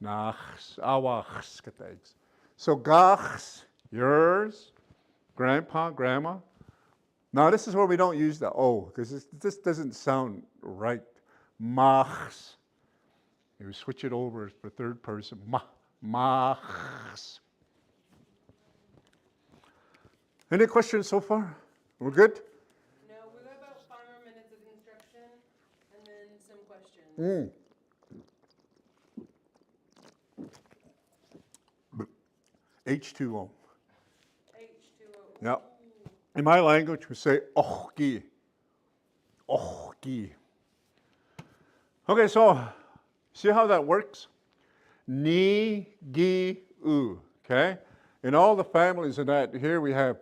Nachs, awachs, katags. So gachs, yours, grandpa, grandma. Now this is where we don't use the O, because this doesn't sound right. Machs. You switch it over for third person. Machs. Any questions so far? We're good? No, we got about 5 more minutes of instruction and then some questions. H2O. H2O. Yeah. In my language, we say ochki. Ochki. Okay, so see how that works? Ni, gi, u. Okay? In all the families of that, here we have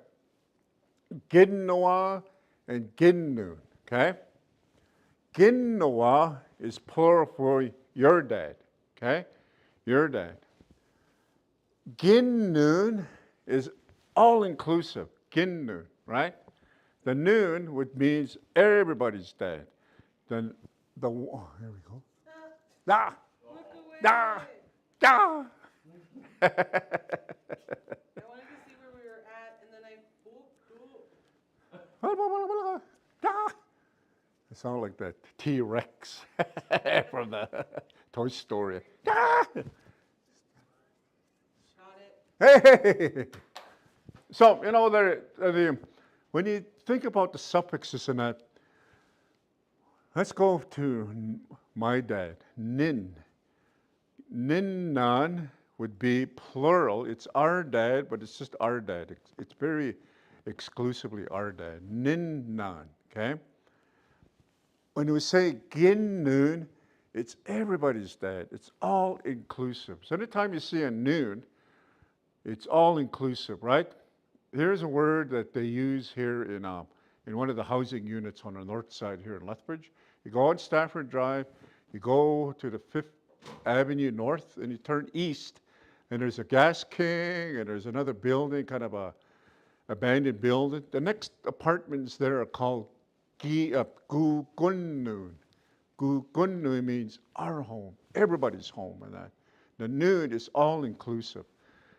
Gidnoa and Ginnun. Okay? Ginnoa is plural for your dad. Okay? Your dad. Ginnun is all-inclusive, gin noon, right? The noon would means everybody's dead. Then oh, here we go. Da, Look away. da, da. I wanted to see where we were at, and then I. Da. I sound like that T-Rex from the Toy Story. Da. Got it. Hey! So, you know, when you think about the suffixes in that, let's go to my dad, nin. Ninnan would be plural. It's our dad, but it's just our dad. It's very exclusively our dad. Ninnan, okay? When we say gin-noon, it's everybody's dad. It's all inclusive. So anytime you see a noon, it's all inclusive, right? Here's a word that they use here in one of the housing units on the north side here in Lethbridge. You go on Stafford Drive, you go to the 5th Avenue North, and you turn east, and there's a Gas King, and there's another building, kind of a abandoned building. The next apartments there are called Gugunnoon. Gugunnoon means our home, everybody's home, and that. The noon is all inclusive.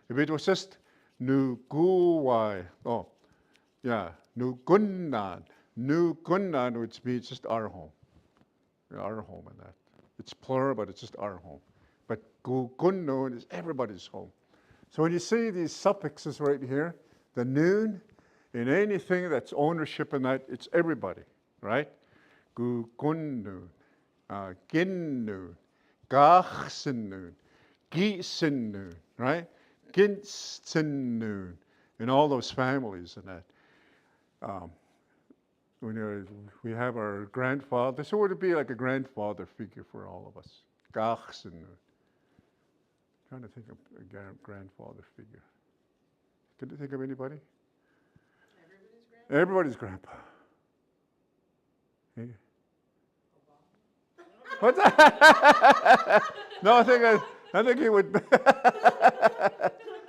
If it was just Nugunnan, Nugunnan would be just our home. Our home and that. It's plural, but it's just our home. But Gugunnoon is everybody's home. So when you see these suffixes right here, the noon, in anything that's ownership in that, it's everybody, right? Gugunnoon, Ginnoon, Gachsennoon, Gisennoon, right? Ginsennoon, and all those families and that. We have our grandfather, so would it be like a grandfather figure for all of us? Gachsennoon. Trying to think of a grandfather figure. Can you think of anybody? Everybody's grandpa. Hey. What's that? No, I think he would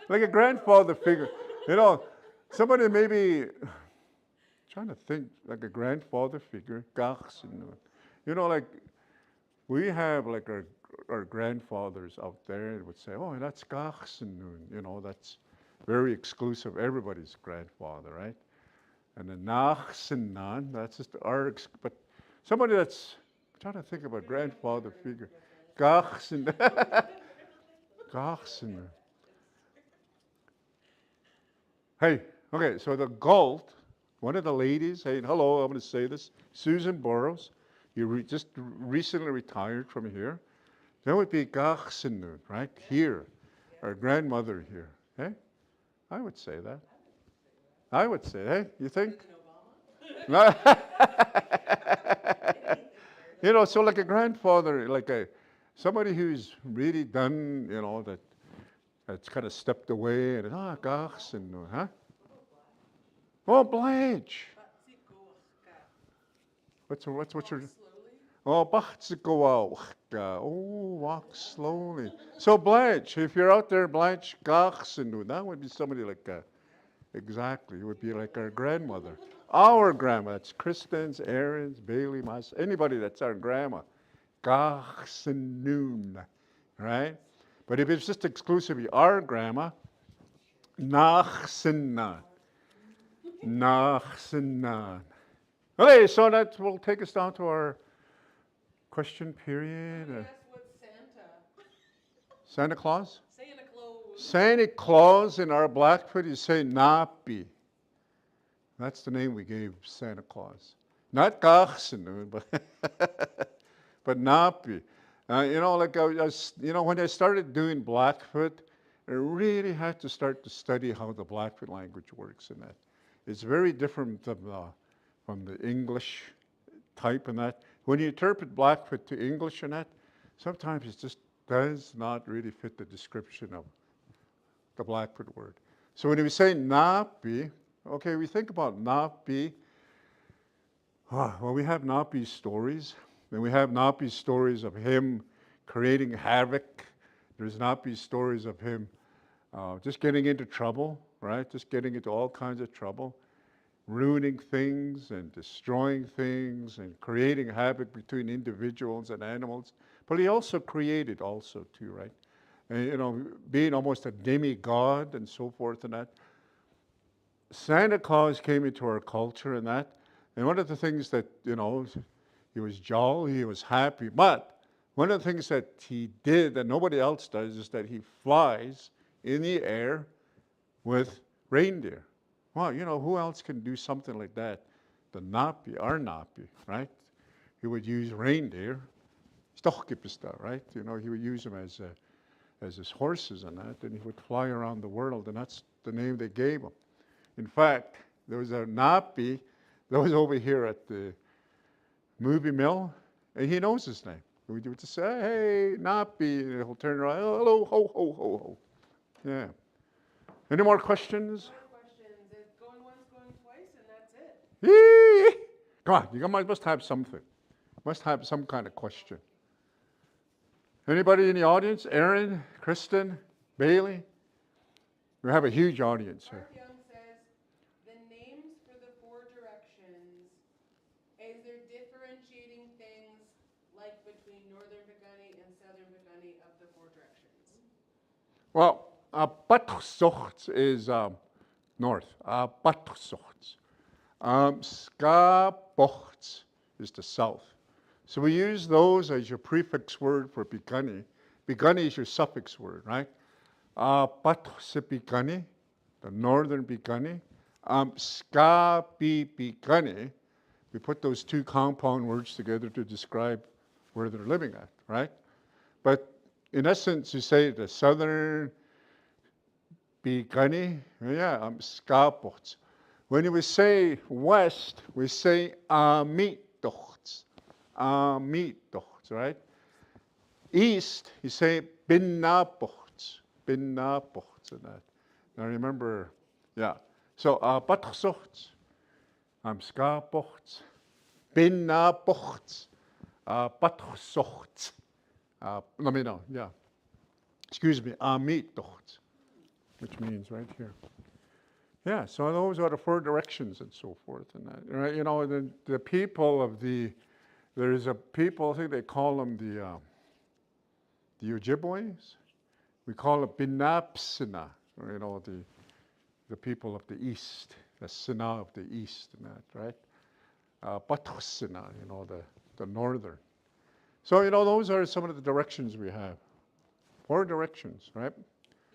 like a grandfather figure. You know, somebody maybe trying to think like a grandfather figure. You know, like we have like our grandfathers out there and would say, oh, that's Gachsennoon. You know, that's very exclusive, everybody's grandfather, right? And then Nachsennan, that's just but somebody that's, I'm trying to think of a grandfather figure. Gachsennoon. Gachsennoon. Hey, okay, so the Galt, one of the ladies, hey, hello, I'm going to say this, Susan Burrows, you just recently retired from here. That would be Gachsennoon, right? Here, our grandmother here. Hey, I would say that. I would say, hey, you think? No. You know, so like a grandfather, like somebody who's really done, you know, that's kind of stepped away and Gachsennoon, huh? Oh, Blanche. What's your? Oh, walk slowly. So Blanche, if you're out there, Blanche Gachsennoon, that would be somebody like exactly. It would be like our grandmother. Our grandma. That's Kristen's, Aaron's, Bailey, anybody that's our grandma. Gachsennoon, right? But if it's just exclusively our grandma, Nachsennan. Nachsennan. Okay, so that will take us down to our question period. Yes, what's Santa? Santa Claus? Santa Claus. Santa Claus in our Blackfoot, you say Napi. That's the name we gave Santa Claus. Not Gachsennoon, but Napi. You know, like when I started doing Blackfoot, I really had to start to study how the Blackfoot language works in that. It's very different from the English type and that. When you interpret Blackfoot to English and that, sometimes it just does not really fit the description of the Blackfoot word. So when we say Napi, okay, we think about Napi. Well, we have Napi's stories. And we have Napi's stories of him creating havoc. There's Napi's stories of him just getting into trouble. right? Just getting into all kinds of trouble, ruining things and destroying things and creating havoc between individuals and animals. But he also created also too, right? And being almost a demigod and so forth and that. Santa Claus came into our culture and that. And one of the things that, he was jolly, he was happy. But one of the things that he did that nobody else does is that he flies in the air with reindeer. Well, who else can do something like that? The Napi, our Napi, right? He would use reindeer. Stochkipista, right? He would use them as his horses and that, and he would fly around the world, and that's the name they gave him. In fact, there was a Napi that was over here at the movie mill, and he knows his name. We would just say, hey, Napi, and he'll turn around, oh, hello, ho, ho, ho, ho. Yeah. Any more questions? More questions. It's going once, going twice, and that's it. Yee! Come on, you must have something. Must have some kind of question. Anybody in the audience? Aaron, Kristen, Bailey? We have a huge audience here. Mark Young says, the names for the four directions, is there differentiating things like between northern Pagani and southern Pagani of the four directions? Well, Batsucht is north. Batsucht. Skabocht is the south. So we use those as your prefix word for Pagani. Pagani is your suffix word, right? Pagani, the northern Pagani. Pagani, we put those two compound words together to describe where they're living at, right? But in essence, you say the southern Pagani, Skabocht. When we say west, we say Amitocht. Amitocht, right? East, you say Binnabocht. Binnabocht and that. Now remember, yeah. So Batsucht, Skabocht, Binnabocht, Batsucht. Let me know, yeah. Excuse me, Amitocht, which means right here. Yeah, so those are the four directions and so forth and that. Right? The people of there's a people, I think they call them the Ojibways. We call it Binapsina, the people of the east, the Sina of the east and that, right? Batusina, the northern. So, those are some of the directions we have. Four directions, right? He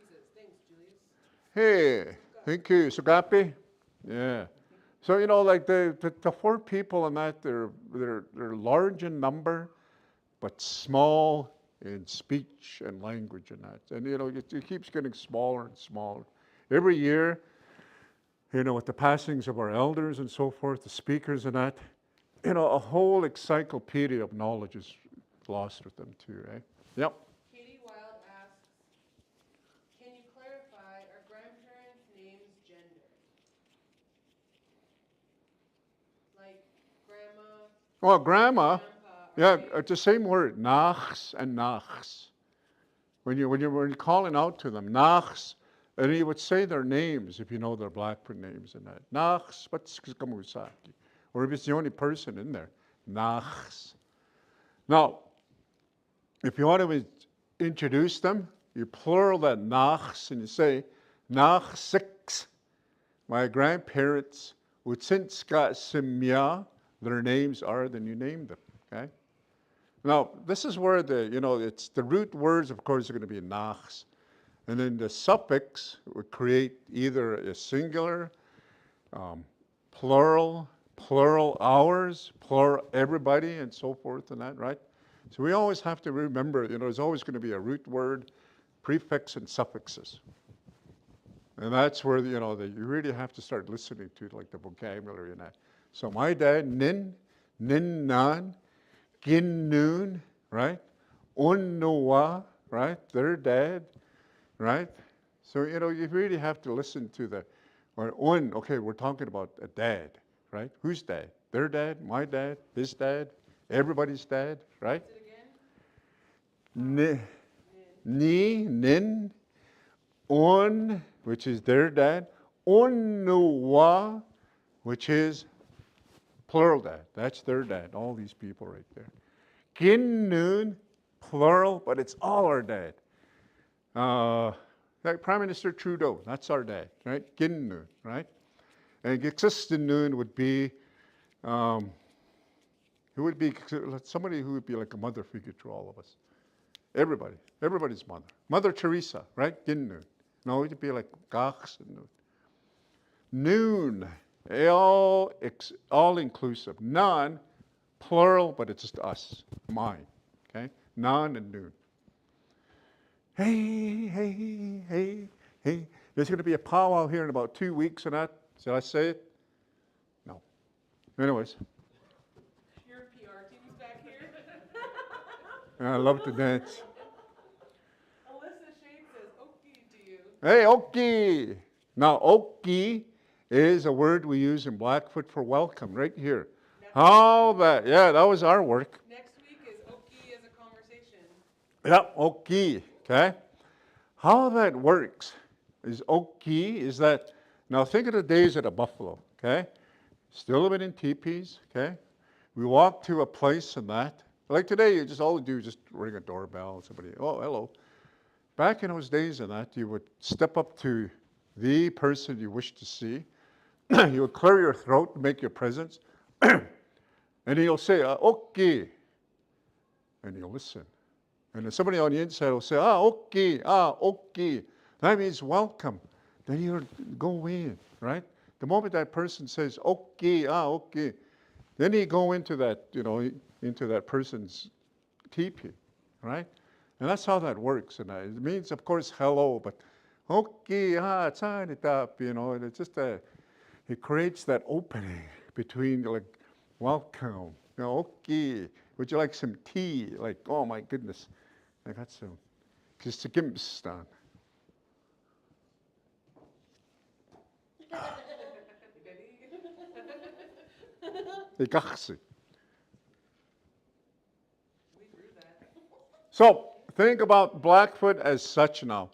says, thanks, Julius. Hey, thank you. Sugapi? Yeah. So, like the four people in that, they're large in number, but small in speech and language and that. And, it keeps getting smaller and smaller. Every year, with the passings of our elders and so forth, the speakers and that, a whole encyclopedia of knowledge is lost with them too, right? Yep. Katie Wild asks, can you clarify, are grandparents' names gender? Like grandma, Well, grandma, grandpa, yeah, it's the same word, nachs and nachs. When you're calling out to them, nachs, and you would say their names if you know their Blackfoot names and that. Nachs, Batskamusaki. Or if it's the only person in there, nachs. Now, if you want to introduce them, you plural that nachs and you say, nach six. My grandparents would sinska simya, their names are, then you name them, okay? Now, this is where it's the root words, of course, are going to be nachs. And then the suffix would create either a singular, plural ours, plural everybody, and so forth and that, right? So we always have to remember, there's always going to be a root word, prefix, and suffixes. And that's where, that you really have to start listening to, like the vocabulary and that. So my dad, nin nan, gin noon, right? Unnoa, right? Their dad, right? So, you really have to listen to okay, we're talking about a dad, right? Whose dad? Their dad, my dad, his dad, everybody's dad, right? Say it again. Nin, on, which is their dad. Onua, which is plural dad. That's their dad, all these people right there. Ginnun, plural, but it's all our dad. Like Prime Minister Trudeau, that's our dad, right? Ginnun, right? And Gixistinun would be, who would be somebody who would be like a mother figure to all of us. Everybody's mother. Mother Teresa, right? Ginnun. No, it'd be like Gachsinun. Noon, all inclusive. None, plural, but it's just us, mine. Okay? None and noon. Hey, hey, hey, hey. There's going to be a powwow here in about 2 weeks and that. Should I say it? No. Anyways. Your PR team's back here. I love to dance. Alyssa Shade says okie to you. Hey, okie. Now, okie is a word we use in Blackfoot for welcome, right here. How that? Yeah, that was our work. Next week is okie as a conversation. Yep, okie, okay? How that works is okie is that, now think of the days at a buffalo, okay? Still living in teepees, okay? We walk to a place and that. Like today, you just all you do is just ring a doorbell, somebody, oh, hello. Back in those days and that, you would step up to the person you wish to see. You would clear your throat to make your presence. And he'll say, okay. And you'll listen. And then somebody on the inside will say, okay, okay. That means welcome. Then you go in, right? The moment that person says, okay, okay, then you go into that, into that person's teepee, right? And that's how that works. And it means, of course, hello, but okay, sign it up, and it's just it creates that opening between, like, welcome, okay, would you like some tea? Like, oh my goodness, I got some. Kistikimstan. So think about Blackfoot as such now.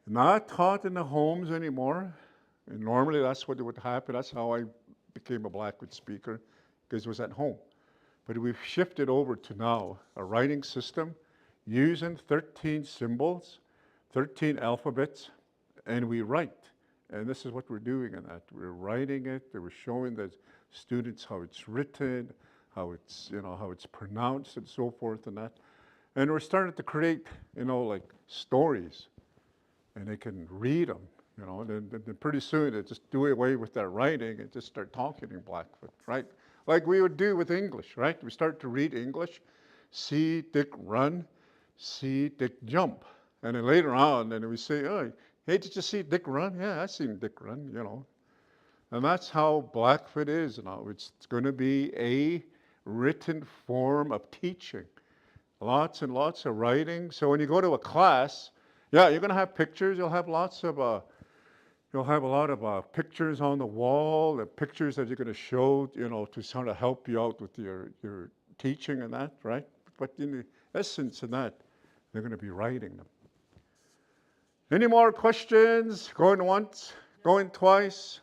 Not taught in the homes anymore. And normally that's what would happen. That's how I became a Blackfoot speaker, because it was at home. But we've shifted over to now a writing system using 13 symbols, 13 alphabets, and we write. And this is what we're doing in that. We're writing it, and we're showing the students how it's written, how it's, how it's pronounced and so forth and that. And we're starting to create, like stories, and they can read them, then pretty soon they just do away with their writing and just start talking in Blackfoot, right? Like we would do with English, right? We start to read English, see Dick run, see Dick jump. And then later on, then we say, oh, hey, did you see Dick run? Yeah, I've seen Dick run, And that's how Blackfoot is now. It's going to be a written form of teaching. Lots and lots of writing. So when you go to a class, yeah, you're going to have pictures. You'll have lots of, you'll have a lot of pictures on the wall, the pictures that you're going to show, to sort of help you out with your teaching and that, right? But in the essence of that, they're going to be writing them. Any more questions? Going once? Going twice?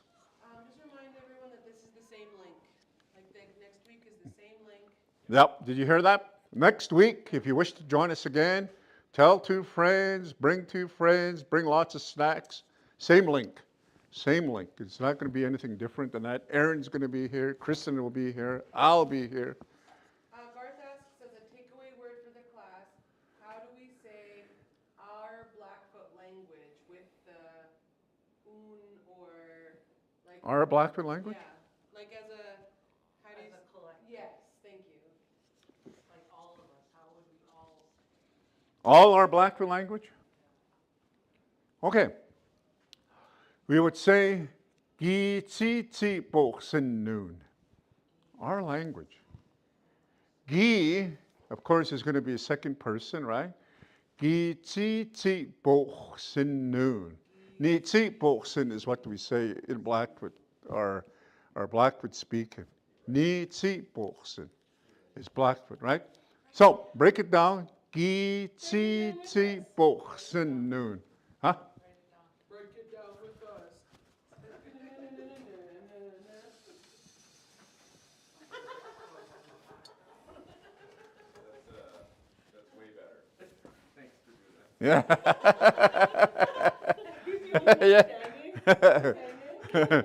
Just remind everyone that this is the same link. Like next week is the same link. Yep. Did you hear that? Next week, if you wish to join us again, tell 2 friends, bring lots of snacks. Same link. Same link. It's not going to be anything different than that. Aaron's going to be here. Kristen will be here. I'll be here. Garth asks, as a takeaway word for the class, how do we say our Blackfoot language with the or like... Our Blackfoot language? Yeah. Like as a... How do you... As a collective. Yes, thank you. Like all of us, how would we all... All our Blackfoot language? Okay. We would say, Gi Tsi Tsi Boksin Noon. Our language. Gi, of course, is going to be a second person, right? Gi Tsi Tsi Boksin Noon. Ni Tsi Boksin is what we say in Blackfoot, our Blackfoot speaking. Ni Tsi Boksin is Blackfoot, right? So, break it down. Gi Tsi Tsi Boksin Noon. Huh? Break it down with us. Yeah. He's the only one Yeah. standing.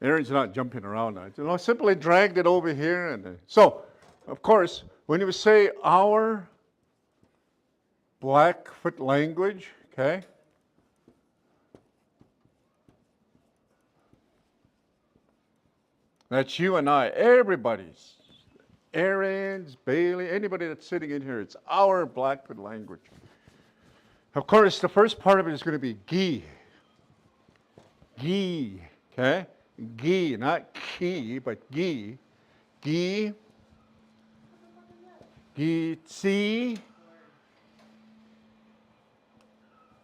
Aaron's not jumping around now. You know, simply dragged it over here. And so, of course, when you say our Blackfoot language, okay, that's you and I, everybody's. Aaron's, Bailey, anybody that's sitting in here, it's our Blackfoot language. Of course, the first part of it is going to be gi. Gi, okay? Gi, not ki, but gi. Gi. Gi, tsi.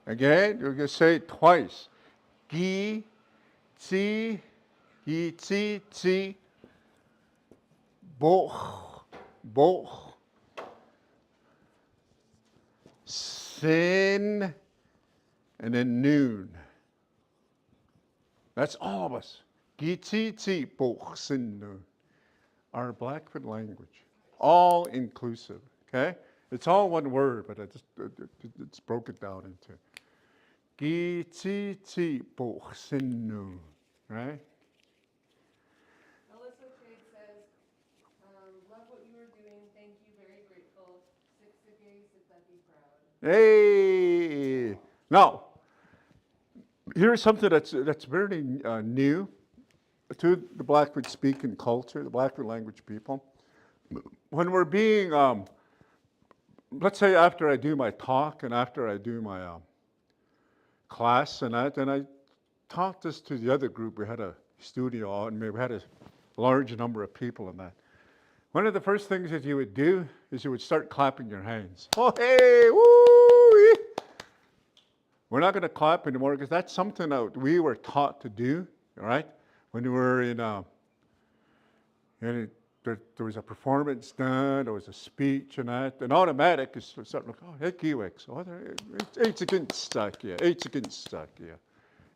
Again, you're going to say it twice. Gi, tsi, gi, tsi, tsi. Boch, boch. Sin, and then noon. That's all of us. Gi, tsi, tsi, boch, sin, noon. Our Blackfoot language. All inclusive, okay? It's all one word, but it's broken down into gi, tsi, tsi, boch, sin, noon, right? Melissa Trade says, love what you are doing. Thank you. Very grateful. Siksagay, Sitaki proud. Hey! Now, here's something that's very new to the Blackfoot speaking culture, the Blackfoot language people. When we're being, let's say after I do my talk and after I do my class and that, and I taught this to the other group. We had a studio and we had a large number of people in that. One of the first things that you would do is you would start clapping your hands. Oh, hey, woo! We're not going to clap anymore because that's something that we were taught to do, all right? When we were there was a performance done, there was a speech and that, and automatic is starting to, oh, hey, Kiwix, oh, it's against that, yeah, it's against that, yeah.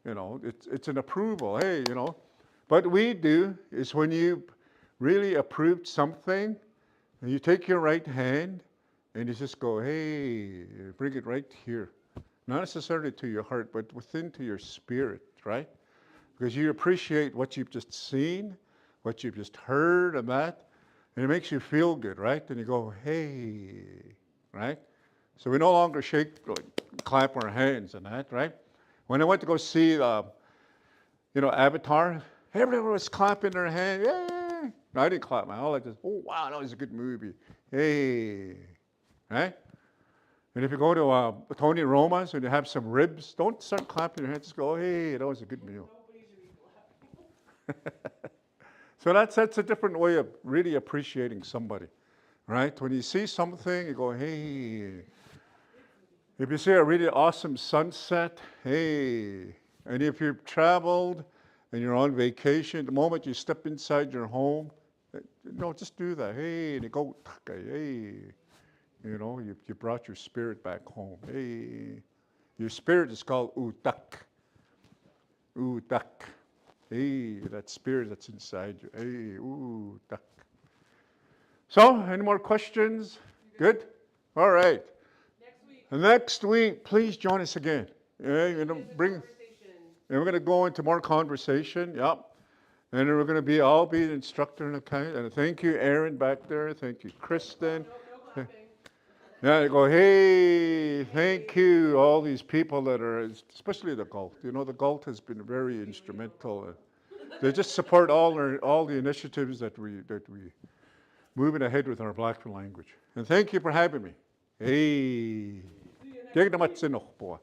You know, it's an approval, hey, you know. What we do is when you really approved something, and you take your right hand, and you just go, hey, bring it right here. Not necessarily to your heart, but within to your spirit, right? Because you appreciate what you've just seen, what you've just heard and that, and it makes you feel good, right? And you go, hey, right? So we no longer clap our hands and that, right? When I went to go see, Avatar, everyone was clapping their hands, yay! No, I didn't clap my hands. I just, oh, wow, that was a good movie. Hey, right? And if you go to Tony Roma's and you have some ribs, don't start clapping your hands. Just go, hey, that was a good meal. Nobody should be clapping. So that's a different way of really appreciating somebody, right? When you see something, you go, hey. If you see a really awesome sunset, hey. And if you've traveled and you're on vacation, the moment you step inside your home, just do that. Hey, and you go, hey. You know, you brought your spirit back home. Hey. Your spirit is called utak. Utak. Hey, that spirit that's inside you. Hey, utak. So, any more questions? Good? All right. Next week. Next week, please join us again. Yeah, Conversation. And we're going to go into more conversation. Yep. And then we're going to I'll be the instructor and thank you, Aaron, back there. Thank you, Kristen. No clapping. Yeah, I go, hey, thank you, all these people that are, especially the Galt. You know, the Galt has been very instrumental. They just support all the initiatives that we moving ahead with our Blackfoot language. And thank you for having me. Hey, See you next week. boy.